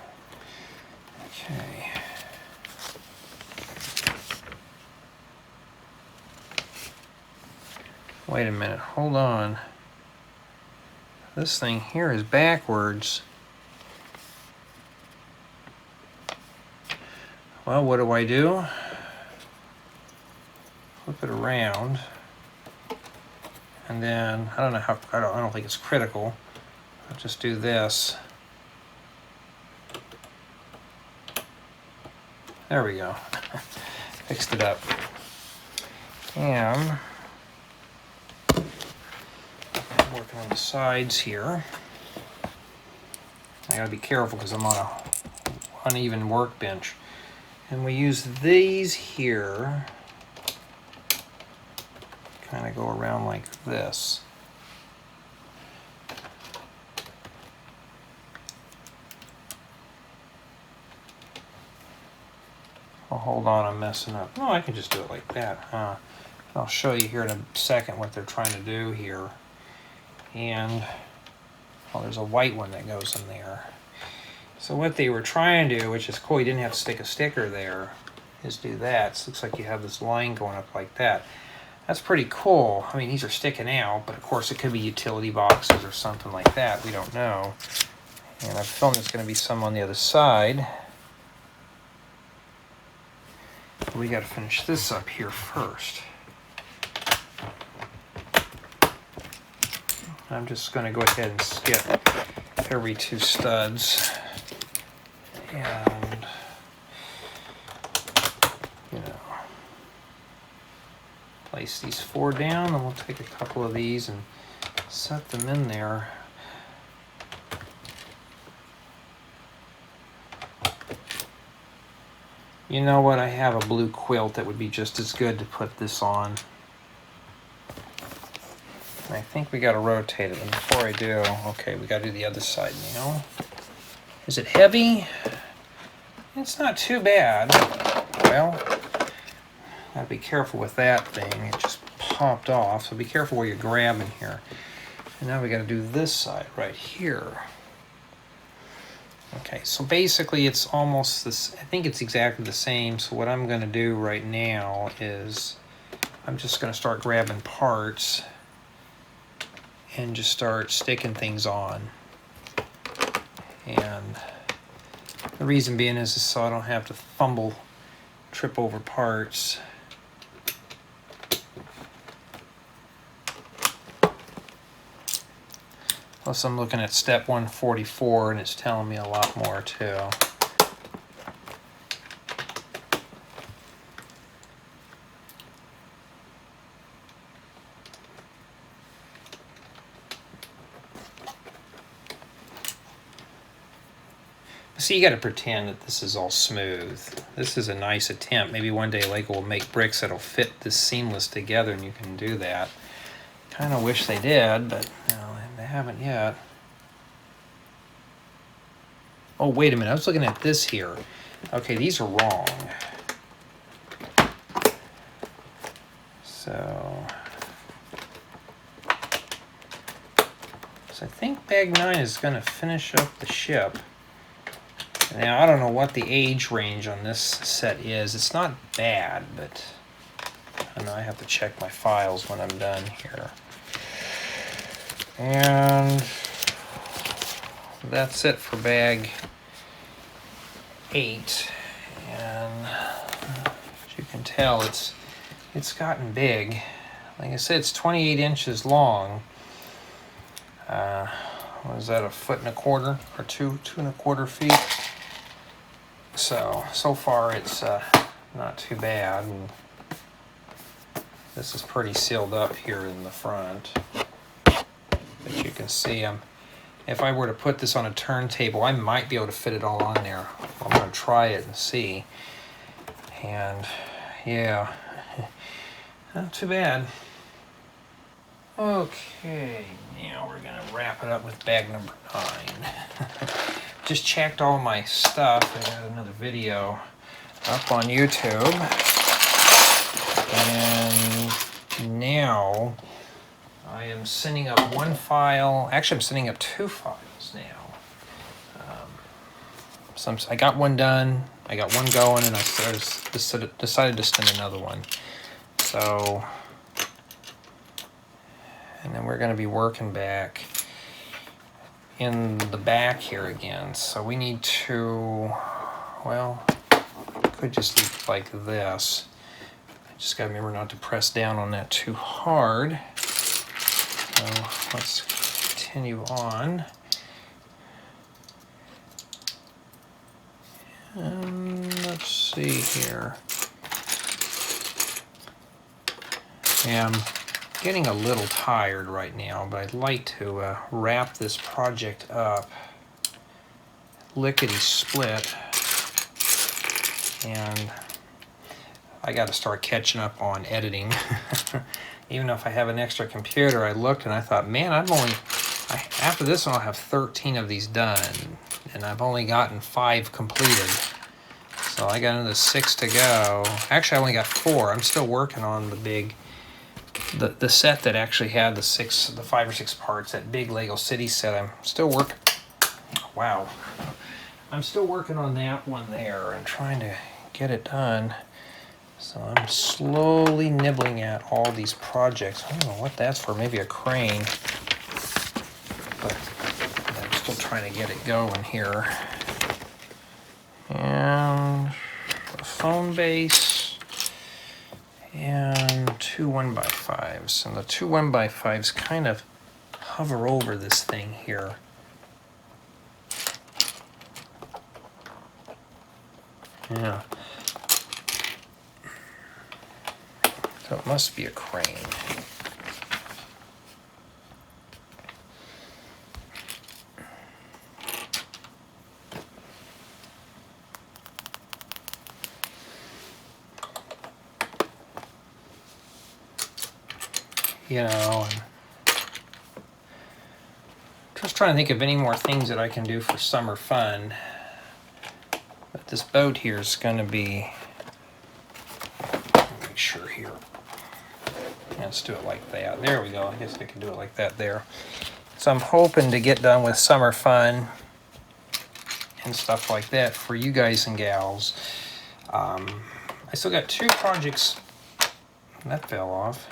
Okay. Wait a minute, hold on. This thing here is backwards. Well, what do? Flip it around. And then, I don't know how, I don't think it's critical. I'll just do this. There we go. Fixed it up. And I'm working on the sides here. I gotta be careful because I'm on a uneven workbench. And we use these here. Kind of go around like this. Oh, hold on, I'm messing up. No, I can just do it like that, huh? I'll show you here in a second what they're trying to do here. And, well, there's a white one that goes in there. So what they were trying to do, which is cool, you didn't have to stick a sticker there, is do that. So it looks like you have this line going up like that. That's pretty cool. I mean, these are sticking out, but of course it could be utility boxes or something like that. We don't know. And I've filmed there's going to be some on the other side. We got to finish this up here first. I'm just going to go ahead and skip every 2 studs. And, you know, place these 4 down, and we'll take a couple of these and set them in there. You know what, I have a blue quilt that would be just as good to put this on. And I think we got to rotate it. And before I do, okay, we got to do the other side now. Is it heavy? It's not too bad. Well, gotta be careful with that thing. It just popped off, so be careful where you're grabbing here. And now we got to do this side right here. Okay, so basically it's almost this, I think it's exactly the same. So what I'm going to do right now is I'm just going to start grabbing parts and just start sticking things on. And the reason being is so I don't have to fumble, trip over parts. Plus I'm looking at step 144 and it's telling me a lot more too. See, you got to pretend that this is all smooth. This is a nice attempt. Maybe one day Lego will make bricks that'll fit this seamless together and you can do that. Kind of wish they did, but no, they haven't yet. Oh, wait a minute. I was looking at this here. Okay, these are wrong. So I think bag 9 is going to finish up the ship. Now, I don't know what the age range on this set is. It's not bad, but I know I have to check my files when I'm done here. And that's it for bag 8. And as you can tell, it's gotten big. Like I said, it's 28 inches long. What is that, 1.25 feet or 2.25 feet? So far it's not too bad. And this is pretty sealed up here in the front. But you can see if I were to put this on a turntable, I might be able to fit it all on there. I'm going to try it and see. And yeah, not too bad. Okay, now we're going to wrap it up with bag number 9. Just checked all my stuff. I got another video up on YouTube. And now I am sending up one file. Actually, I'm sending up 2 files now. I got one done, I got one going, and I decided to send another one. So, and then we're going to be working back in the back here again. So we need to, well, could just leave it like this. I just got to remember not to press down on that too hard. So let's continue on. And let's see here. Yeah, I'm getting a little tired right now, but I'd like to wrap this project up lickety-split. And I got to start catching up on editing. Even if I have an extra computer, I looked and I thought, man, after this one I'll have 13 of these done. And I've only gotten 5 completed. So I got another 6 to go. Actually, I only got 4. I'm still working on the set that actually had the 5 or 6 parts, that big Lego City set. I'm still working. Wow. I'm still working on that one there and trying to get it done. So I'm slowly nibbling at all these projects. I don't know what that's for, maybe a crane. But I'm still trying to get it going here. And a phone base and 2 1x5s. And the 2 1x5s kind of hover over this thing here. Yeah. So it must be a crane. You know, and just trying to think of any more things that I can do for summer fun. But this boat here is going to be, make sure here. Let's do it like that. There we go. I guess I can do it like that there. So I'm hoping to get done with summer fun and stuff like that for you guys and gals. I still got 2 projects. That fell off.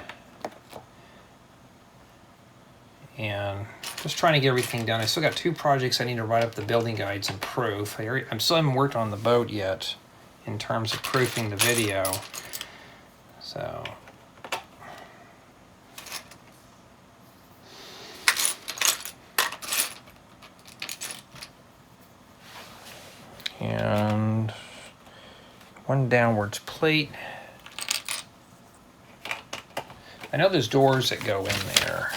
And just trying to get everything done. I still got 2 projects I need to write up the building guides and proof. I still haven't worked on the boat yet in terms of proofing the video. So. And 1 downwards plate. I know there's doors that go in there.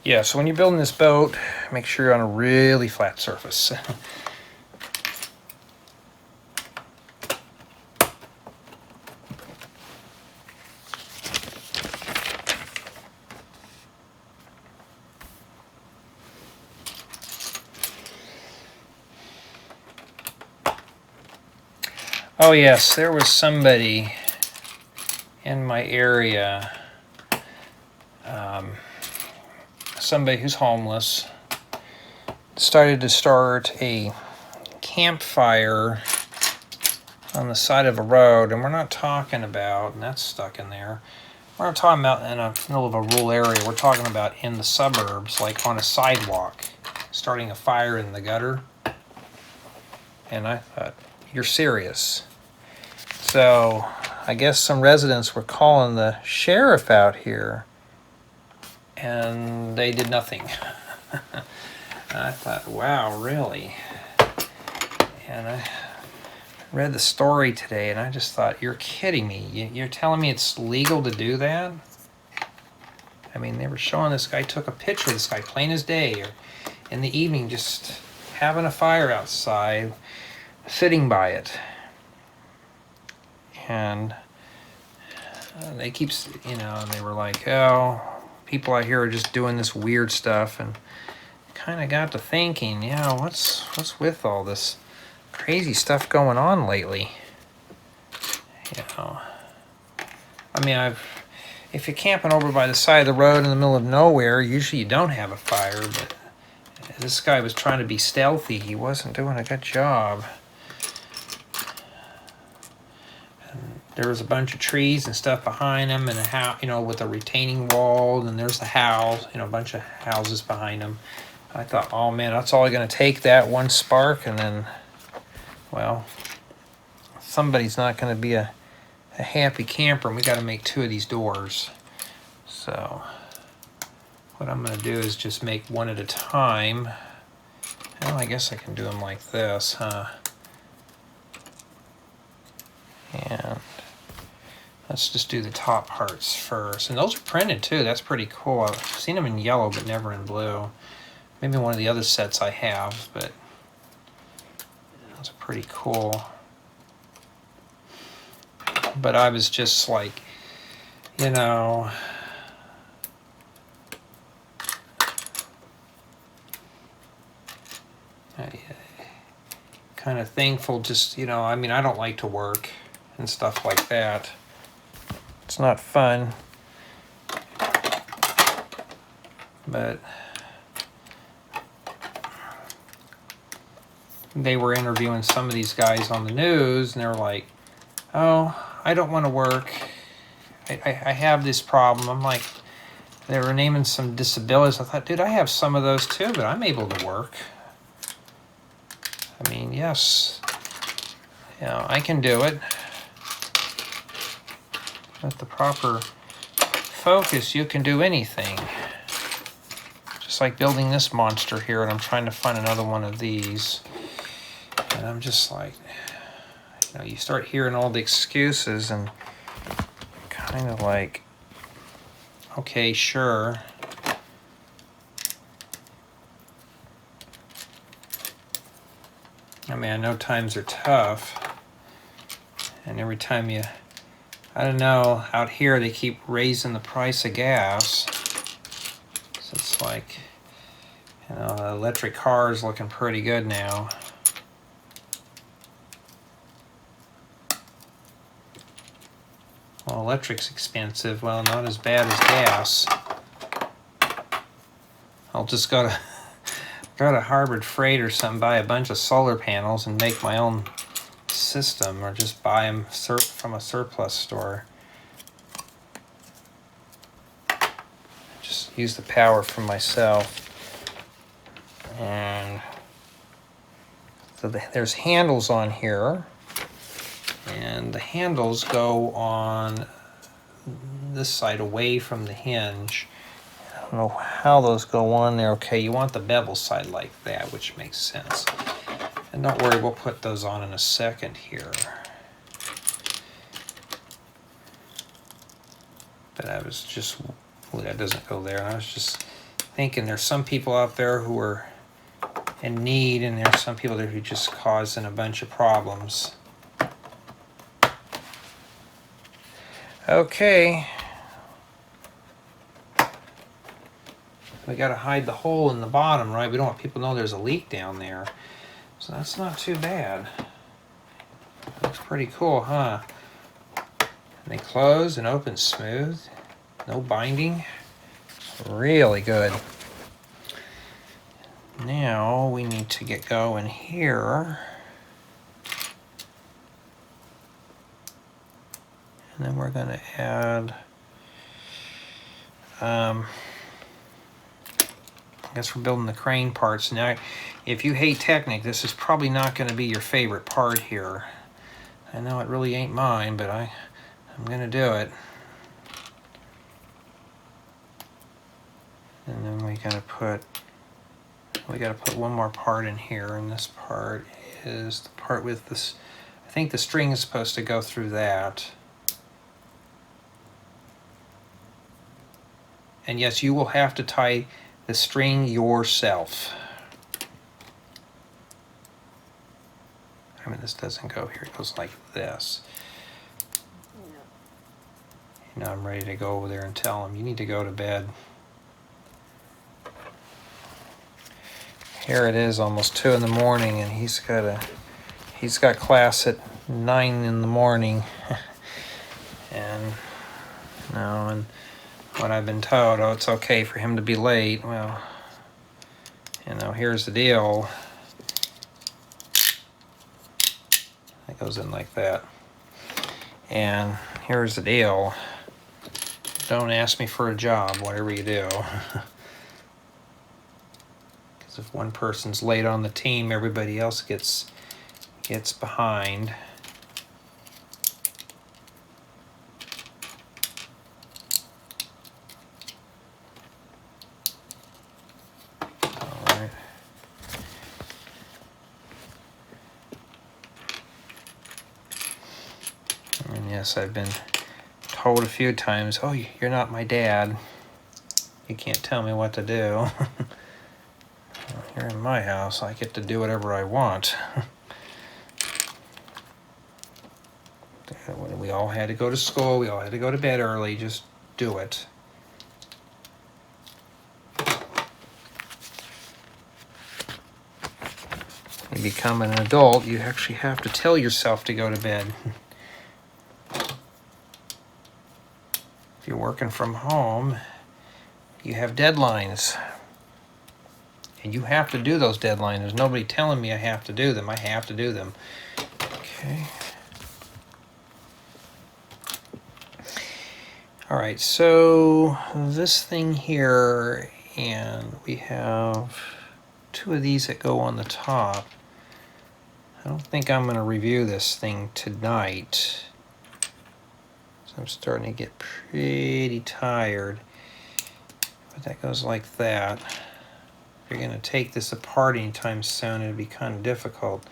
Yeah, so when you're building this boat, make sure you're on a really flat surface. Oh yes, there was somebody in my area, somebody who's homeless, decided to start a campfire on the side of a road, and we're not talking about, and that's stuck in there, we're not talking about in the middle of a rural area, we're talking about in the suburbs, like on a sidewalk, starting a fire in the gutter. And I thought, you're serious. So I guess some residents were calling the sheriff out here, and they did nothing. I thought, wow, really? And I read the story today, and I just thought, you're kidding me. You're telling me it's legal to do that? I mean, they were showing this guy took a picture of this guy plain as day, or in the evening just having a fire outside, sitting by it. And they keep, you know, and they were like, oh, people out here are just doing this weird stuff, and kind of got to thinking, yeah, what's with all this crazy stuff going on lately. You know, I mean, if you're camping over by the side of the road in the middle of nowhere, usually you don't have a fire, but this guy was trying to be stealthy. He wasn't doing a good job. And there was a bunch of trees and stuff behind him, and a house, you know, with a retaining wall, and there's the house, you know, a bunch of houses behind him. I thought, oh man, that's all going to take, that one spark, and then, well, somebody's not going to be a happy camper, and we got to make 2 of these doors. So what I'm going to do is just make one at a time. Well, I guess I can do them like this, huh? And let's just do the top parts first. And those are printed too. That's pretty cool. I've seen them in yellow, but never in blue. Maybe one of the other sets I have, but those are pretty cool. But I was just like, you know, kind of thankful, just, you know, I mean, I don't like to work and stuff like that. It's not fun. But they were interviewing some of these guys on the news, and they were like, oh, I don't want to work. I have this problem. I'm like, they were naming some disabilities. I thought, dude, I have some of those too, but I'm able to work. I mean, yes, you know, I can do it. With the proper focus, you can do anything. Just like building this monster here, and I'm trying to find another one of these. And I'm just like, you know, you start hearing all the excuses and kind of like, okay, sure. I mean, I know times are tough, and every time you, I don't know, out here they keep raising the price of gas. So it's like, you know, the electric car is looking pretty good now. Well, electric's expensive. Well, not as bad as gas. I'll just go to Harbor Freight or something, buy a bunch of solar panels and make my own system, or just buy them from a surplus store. Just use the power for myself. And so there's handles on here, and the handles go on this side away from the hinge. I don't know how those go on there. Okay, you want the bevel side like that, which makes sense. And don't worry, we'll put those on in a second here. But I was just, well, that doesn't go there. I was just thinking there's some people out there who are in need, and there's some people that are just causing a bunch of problems. Okay. We got to hide the hole in the bottom, right? We don't want people to know there's a leak down there. So that's not too bad. Looks pretty cool, huh? And they close and open smooth. No binding. Really good. Now we need to get going here. And then we're going to add, I guess we're building the crane parts. Now, if you hate Technic, this is probably not going to be your favorite part here. I know it really ain't mine, but I'm going to do it. And then we got to put one more part in here, and this part is the part with this. I think the string is supposed to go through that. And yes, you will have to tie the string yourself. I mean, this doesn't go here, it goes like this. You know, I'm ready to go over there and tell him, you need to go to bed. Here it is, almost 2 in the morning, and he's got to He's got class at 9 in the morning. And no, and when I've been told, oh, it's okay for him to be late, well, you know, here's the deal. It goes in like that. And here's the deal. Don't ask me for a job, whatever you do. Because if one person's late on the team, everybody else gets behind. All right. And yes, I've been told a few times, oh, you're not my dad. You can't tell me what to do. You're in my house. I get to do whatever I want. We all had to go to school. We all had to go to bed early. Just do it. When you become an adult, you actually have to tell yourself to go to bed. If you're working from home, you have deadlines. And you have to do those deadlines. There's nobody telling me I have to do them. I have to do them. Okay. All right, so this thing here, and we have 2 of these that go on the top. I don't think I'm going to review this thing tonight. So I'm starting to get pretty tired. But that goes like that. If you're going to take this apart anytime soon, it'll be kind of difficult.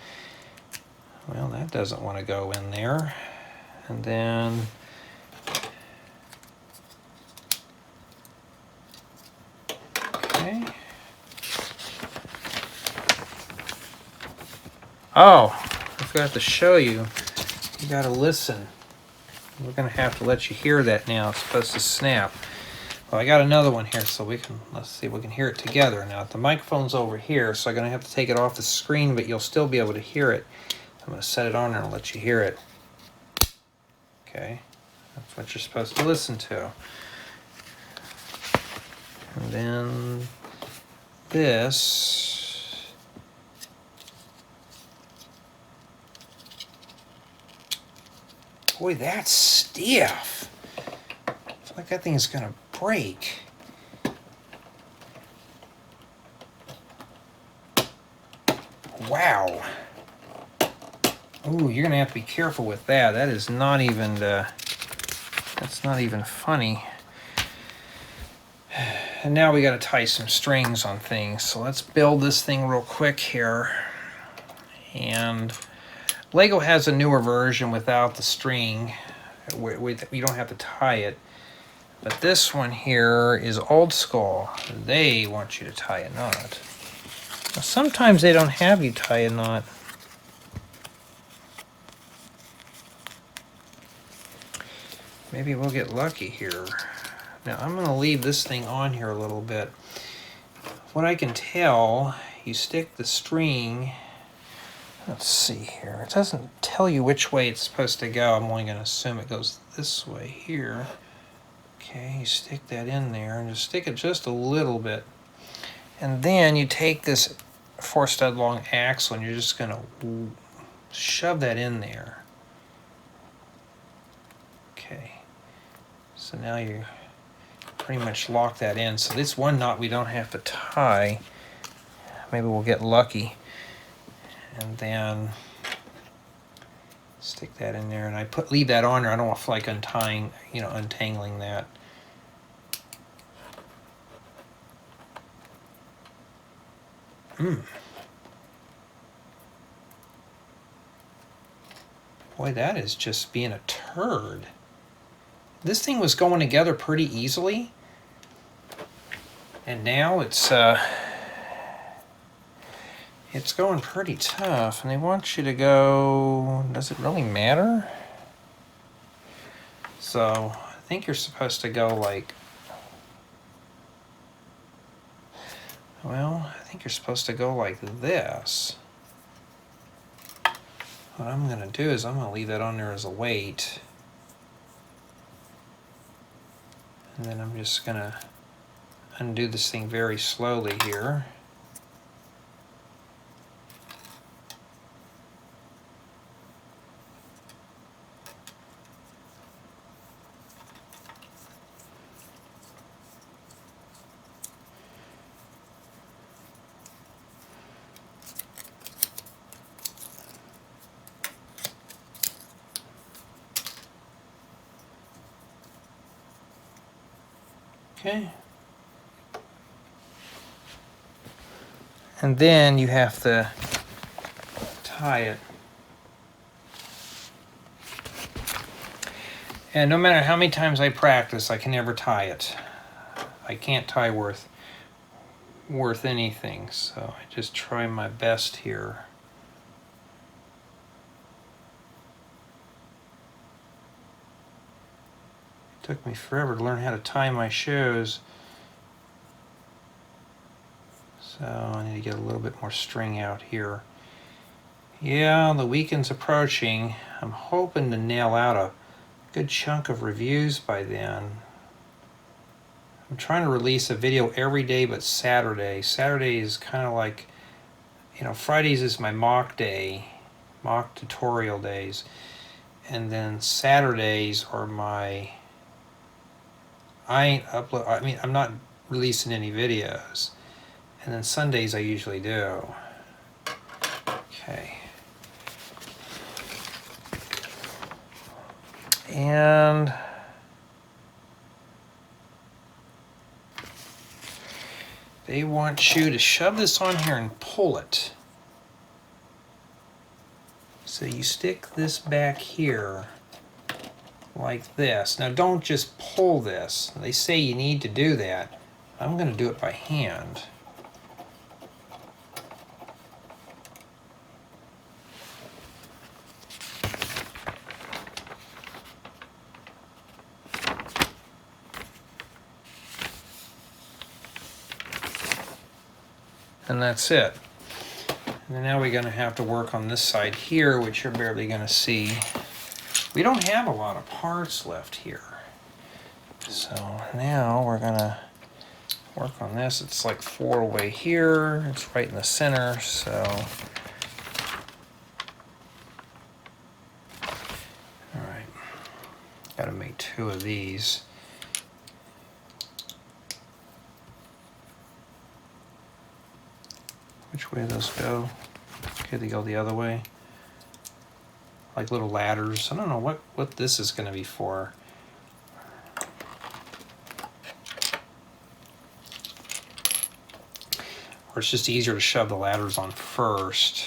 Well, that doesn't want to go in there. And then okay. Oh, I forgot to show you. You got to listen. We're going to have to let you hear that now. It's supposed to snap. Well, I got another one here, so let's see if we can hear it together. Now, the microphone's over here, so I'm going to have to take it off the screen, but you'll still be able to hear it. I'm going to set it on there and let you hear it. Okay, that's what you're supposed to listen to. And then this. Boy, that's stiff. I feel like that thing is going to break. Wow. Ooh, you're going to have to be careful with that. That is not even, that's not even funny. And now we got to tie some strings on things. So let's build this thing real quick here. And Lego has a newer version without the string. You don't have to tie it. But this one here is old school. They want you to tie a knot. Now, sometimes they don't have you tie a knot. Maybe we'll get lucky here. Now I'm going to leave this thing on here a little bit. What I can tell, you stick the string, let's see here, it doesn't tell you which way it's supposed to go. I'm only going to assume it goes this way here. Okay, you stick that in there and just stick it just a little bit. And then you take this 4-stud long axle and you're just going to shove that in there. Okay, so now you pretty much lock that in. So this one knot we don't have to tie. Maybe we'll get lucky. And then stick that in there, and I leave that on there. I don't want to feel like untangling that. Boy, that is just being a turd. This thing was going together pretty easily, and now it's going pretty tough, and they want you to go, does it really matter? So I think you're supposed to go like, well, I think you're supposed to go like this. What I'm going to do is I'm going to leave that on there as a weight. And then I'm just going to undo this thing very slowly here. Okay. And then you have to tie it. And no matter how many times I practice, I can never tie it. I can't tie worth anything, so I just try my best here. It took me forever to learn how to tie my shows. So I need to get a little bit more string out here. Yeah, the weekend's approaching. I'm hoping to nail out a good chunk of reviews by then. I'm trying to release a video every day but Saturday. Saturday is kind of like, you know, Fridays is my mock day, mock tutorial days. And then Saturdays are my, I'm not releasing any videos. And then Sundays I usually do. Okay. And they want you to shove this on here and pull it. So you stick this back here like this. Now don't just pull this. They say you need to do that. I'm going to do it by hand. And that's it. And now we're going to have to work on this side here, which you're barely going to see. We don't have a lot of parts left here. So now we're going to work on this. It's like 4 away here. It's right in the center, so. All right. Got to make 2 of these. Which way those go? Okay, they go the other way. Like little ladders. I don't know what this is going to be for. Or it's just easier to shove the ladders on first.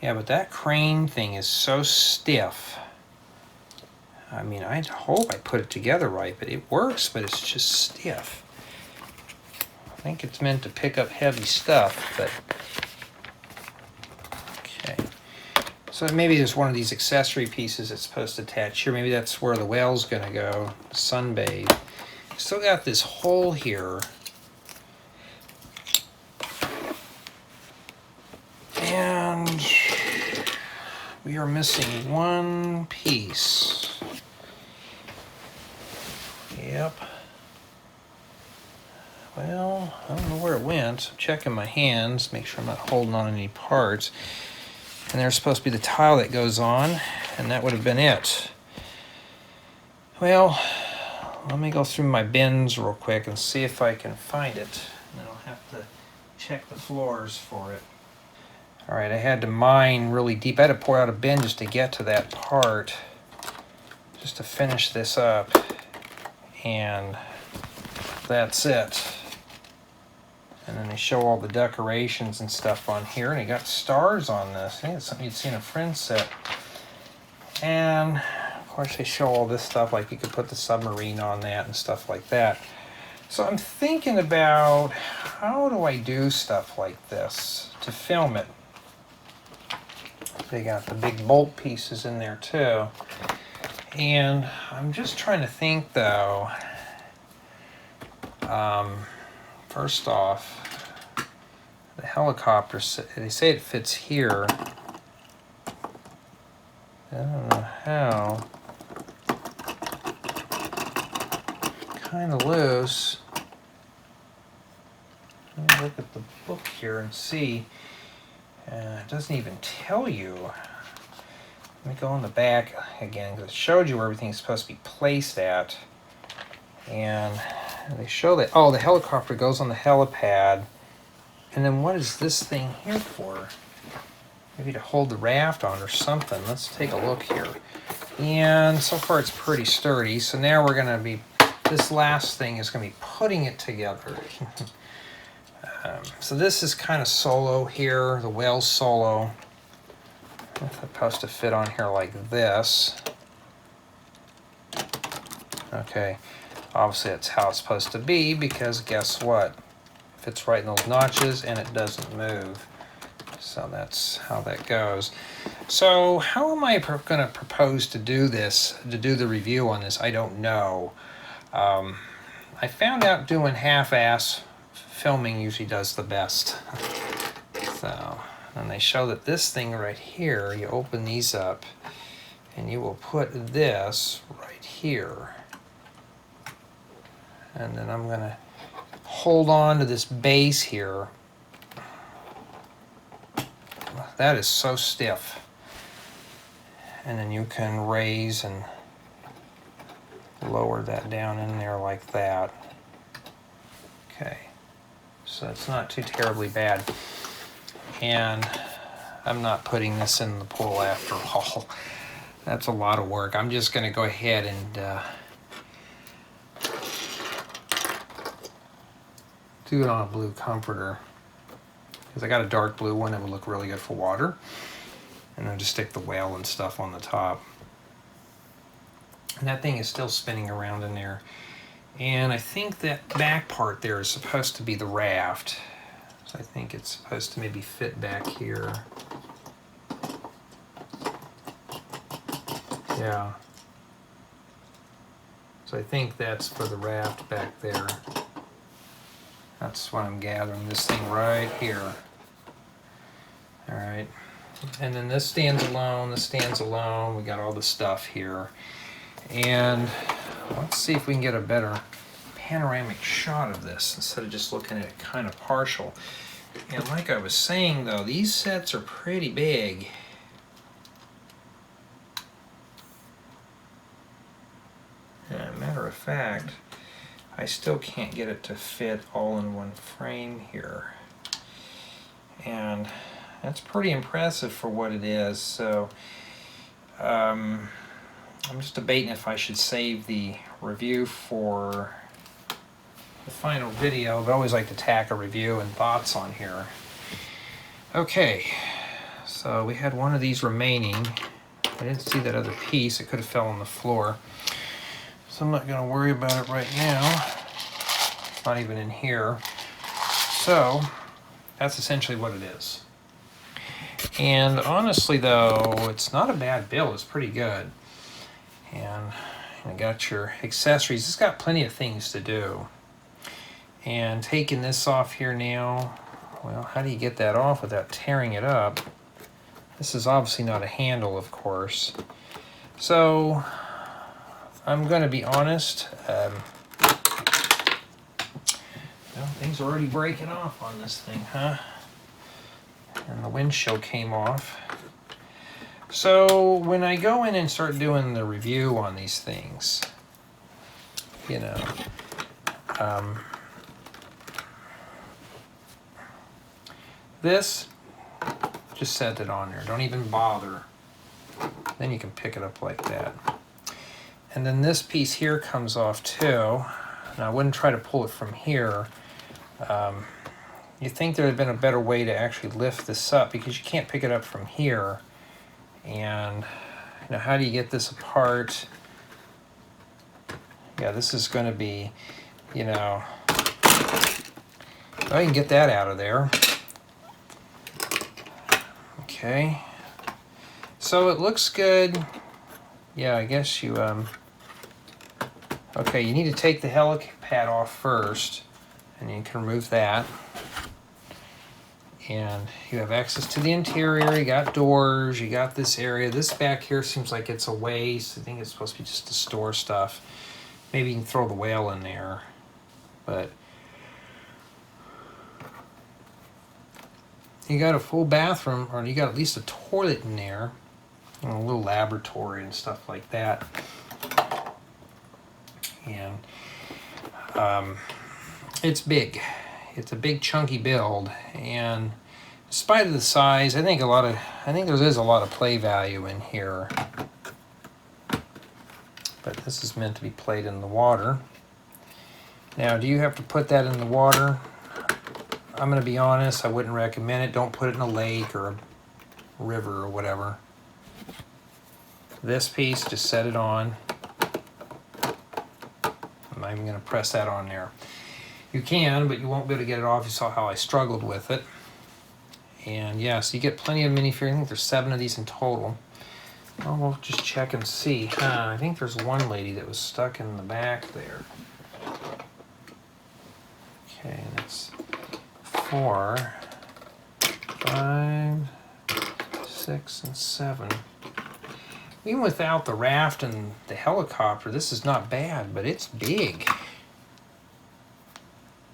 Yeah, but that crane thing is so stiff. I mean, I hope I put it together right, but it works, but it's just stiff. I think it's meant to pick up heavy stuff, but okay. So maybe there's one of these accessory pieces that's supposed to attach here. Maybe that's where the whale's gonna go, sunbathe. Still got this hole here. And we are missing one piece. Yep. Well, I don't know where it went. I'm checking my hands, make sure I'm not holding on any parts. And there's supposed to be the tile that goes on, and that would have been it. Well, let me go through my bins real quick and see if I can find it. And then I'll have to check the floors for it. All right, I had to mine really deep. I had to pour out a bin just to get to that part, just to finish this up. And that's it. And then they show all the decorations and stuff on here, and they got stars on this. I think it's something you'd see in a Friends set. And of course they show all this stuff, like you could put the submarine on that and stuff like that. So I'm thinking about how do I do stuff like this to film it. They got the big bolt pieces in there too. And I'm just trying to think though, first off, the helicopter, they say it fits here. I don't know how. Kind of loose. Let me look at the book here and see. It doesn't even tell you. Let me go on the back again, because it showed you where everything's supposed to be placed at. And they show that, oh, the helicopter goes on the helipad. And then what is this thing here for? Maybe to hold the raft on or something. Let's take a look here. And so far it's pretty sturdy. So now we're going to be, this last thing is going to be putting it together. So this is kind of solo here, the whale's solo. It's supposed to fit on here like this. Okay, obviously that's how it's supposed to be, because guess what? It fits right in those notches and it doesn't move. So that's how that goes. So how am I going to propose to do this, to do the review on this? I don't know. I found out doing half-ass filming usually does the best. So, and they show that this thing right here, you open these up and you will put this right here. And then I'm going to hold on to this base here. That is so stiff. And then you can raise and lower that down in there like that. Okay, so it's not too terribly bad. And I'm not putting this in the pool after all. That's a lot of work. I'm just going to go ahead and do it on a blue comforter, because I got a dark blue one that would look really good for water. And then just stick the whale and stuff on the top. And that thing is still spinning around in there. And I think that back part there is supposed to be the raft. So I think it's supposed to maybe fit back here. Yeah. So I think that's for the raft back there. That's what I'm gathering, this thing right here. All right. And then this stands alone, this stands alone. We got all the stuff here. And let's see if we can get a better panoramic shot of this instead of just looking at it kind of partial. And like I was saying though, these sets are pretty big. And matter of fact, I still can't get it to fit all in one frame here. And that's pretty impressive for what it is. So I'm just debating if I should save the review for the final video. I always like to tack a review and thoughts on here. Okay, so we had one of these remaining. I didn't see that other piece. It could have fell on the floor. So I'm not going to worry about it right now. It's not even in here. So that's essentially what it is. And honestly though, it's not a bad build. It's pretty good. And you got your accessories. It's got plenty of things to do. And taking this off here now, well, how do you get that off without tearing it up? This is obviously not a handle, of course. So I'm going to be honest. Well, things are already breaking off on this thing, huh? And the windshield came off. So when I go in and start doing the review on these things, you know, this, just set it on there. Don't even bother. Then you can pick it up like that. And then this piece here comes off too. And I wouldn't try to pull it from here. You think there had been a better way to actually lift this up, because you can't pick it up from here. And you know, how do you get this apart? Yeah, this is going to be, you know, well, you can get that out of there. Okay, so it looks good. Yeah, I guess you, okay, you need to take the helipad off first, and you can remove that. And you have access to the interior, you got doors, you got this area. This back here seems like it's a waste. I think it's supposed to be just to store stuff. Maybe you can throw the whale in there, but you got a full bathroom, or you got at least a toilet in there, and a little laboratory and stuff like that. And it's big. It's a big chunky build, and despite of the size, I think there is a lot of play value in here. But this is meant to be played in the water. Now, do you have to put that in the water? I'm going to be honest, I wouldn't recommend it. Don't put it in a lake or a river or whatever. This piece, just set it on. I'm not even going to press that on there. You can, but you won't be able to get it off. You saw how I struggled with it. And yeah, so you get plenty of minifigures. I think there's 7 of these in total. Oh, we'll just check and see. I think there's one lady that was stuck in the back there. Okay, that's 4, 5, 6, and 7. Even without the raft and the helicopter, this is not bad, but it's big.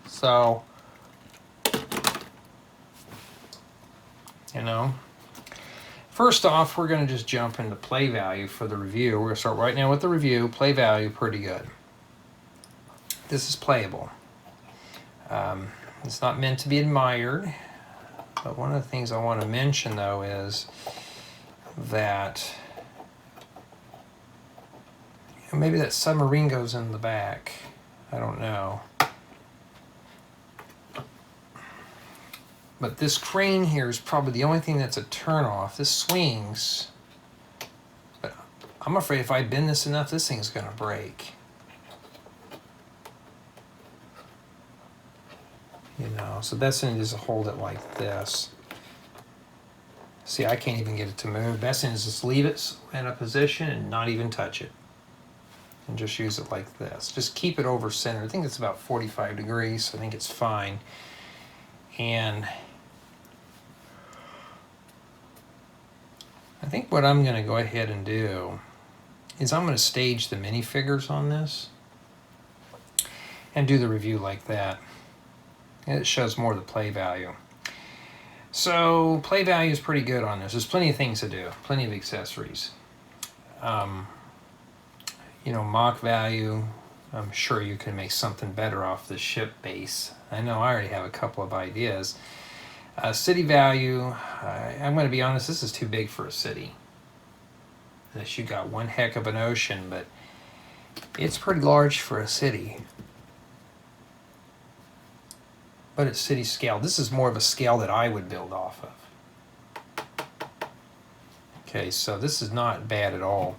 So, you know, first off, we're going to just jump into play value for the review. We're going to start right now with the review. Play value, pretty good. This is playable. It's not meant to be admired, but one of the things I want to mention, though, is that maybe that submarine goes in the back. I don't know. But this crane here is probably the only thing that's a turn-off. This swings, but I'm afraid if I bend this enough, this thing's going to break. You know, so best thing is to hold it like this. See, I can't even get it to move. Best thing is just leave it in a position and not even touch it. And just use it like this. Just keep it over center. I think it's about 45 degrees, so I think it's fine. And I think what I'm going to go ahead and do is I'm going to stage the minifigures on this and do the review like that. And it shows more of the play value. So play value is pretty good on this. There's plenty of things to do, plenty of accessories. You know, mock value, I'm sure you can make something better off the ship base. I know I already have a couple of ideas. City value, I'm going to be honest, this is too big for a city. Unless you got one heck of an ocean, but it's pretty large for a city. But it's city scale. This is more of a scale that I would build off of. Okay, so this is not bad at all.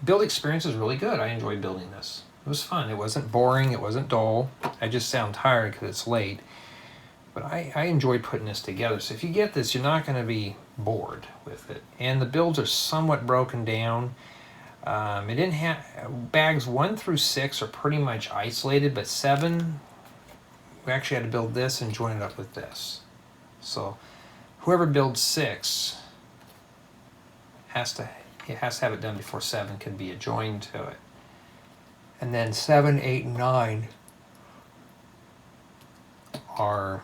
Build experience is really good. I enjoyed building this. It was fun. It wasn't boring. It wasn't dull. I just sound tired because it's late. But I enjoyed putting this together. So if you get this, you're not going to be bored with it. And the builds are somewhat broken down. It didn't have bags 1 through 6 are pretty much isolated, but 7 we actually had to build this and join it up with this. So whoever builds 6 has to have it done before 7 can be joined to it. And then 7, 8, and 9 are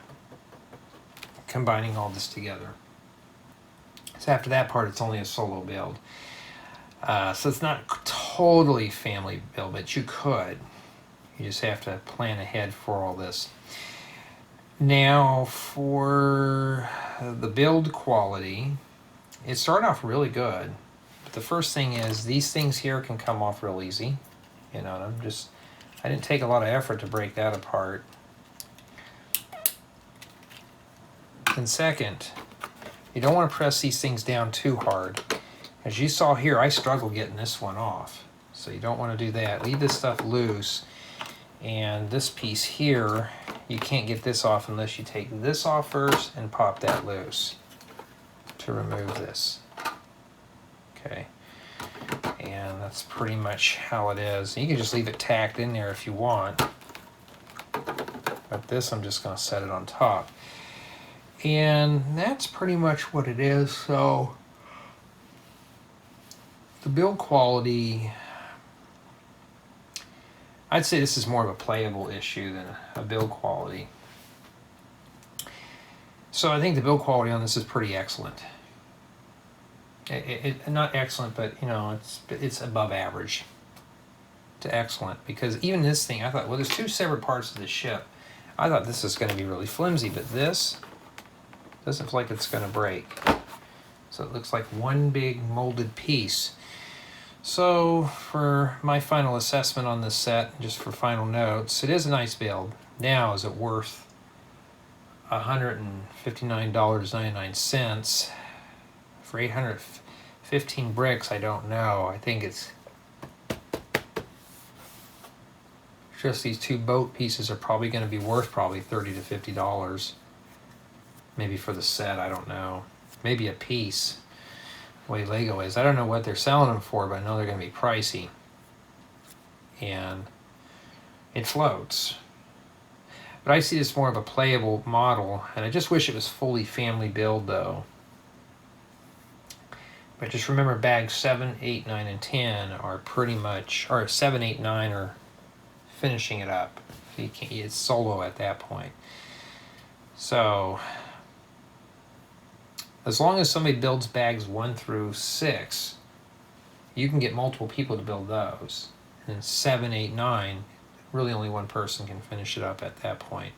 combining all this together. So after that part, it's only a solo build. So it's not totally family build, but you could. You just have to plan ahead for all this. Now for the build quality, it started off really good. But the first thing is these things here can come off real easy. You know, I didn't take a lot of effort to break that apart. And second, you don't want to press these things down too hard. As you saw here, I struggle getting this one off. So you don't want to do that. Leave this stuff loose. And this piece here, you can't get this off unless you take this off first and pop that loose to remove this. Okay. And that's pretty much how it is. You can just leave it tacked in there if you want. But But this, I'm just going to set it on top. And that's pretty much what it is. So the build quality, I'd say this is more of a playable issue than a build quality. So I think the build quality on this is pretty excellent. Not excellent, but you know, it's above average to excellent, because even this thing, I thought, well, there's two separate parts of the ship. I thought this is going to be really flimsy, but this doesn't look like it's going to break. So it looks like one big molded piece. So for my final assessment on this set, just for final notes, it is a nice build. Now, is it worth $159.99 for 815 bricks? I don't know. I think it's just these two boat pieces are probably going to be worth probably $30 to $50. Maybe for the set, I don't know. Maybe a piece, the way Lego is. I don't know what they're selling them for, but I know they're going to be pricey. And it floats. But I see this more of a playable model, and I just wish it was fully family build though. But just remember, bags 7, 8, 9, and 10 are pretty much, or 7, 8, 9 are finishing it up. So you can't, it's solo at that point. So as long as somebody builds bags 1 through 6, you can get multiple people to build those. And 7, 8, 9, really only one person can finish it up at that point.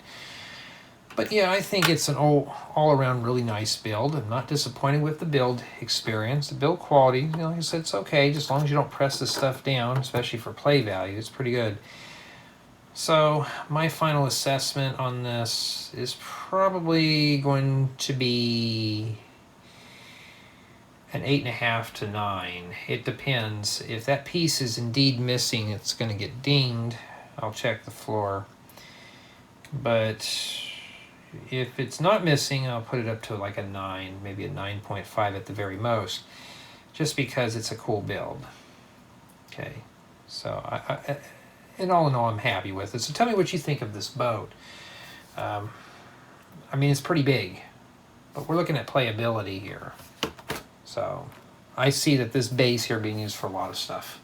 But yeah, I think it's an all-around really nice build. I'm not disappointed with the build experience. The build quality, you know, like I said, it's okay, just as long as you don't press this stuff down, especially for play value. It's pretty good. So my final assessment on this is probably going to be an 8.5 to 9. It depends. If that piece is indeed missing, it's going to get dinged. I'll check the floor. But if it's not missing, I'll put it up to like a 9, maybe a 9.5 at the very most, just because it's a cool build. Okay, so in all, I'm happy with it. So tell me what you think of this boat. I mean, it's pretty big, but we're looking at playability here. So I see that this base here being used for a lot of stuff.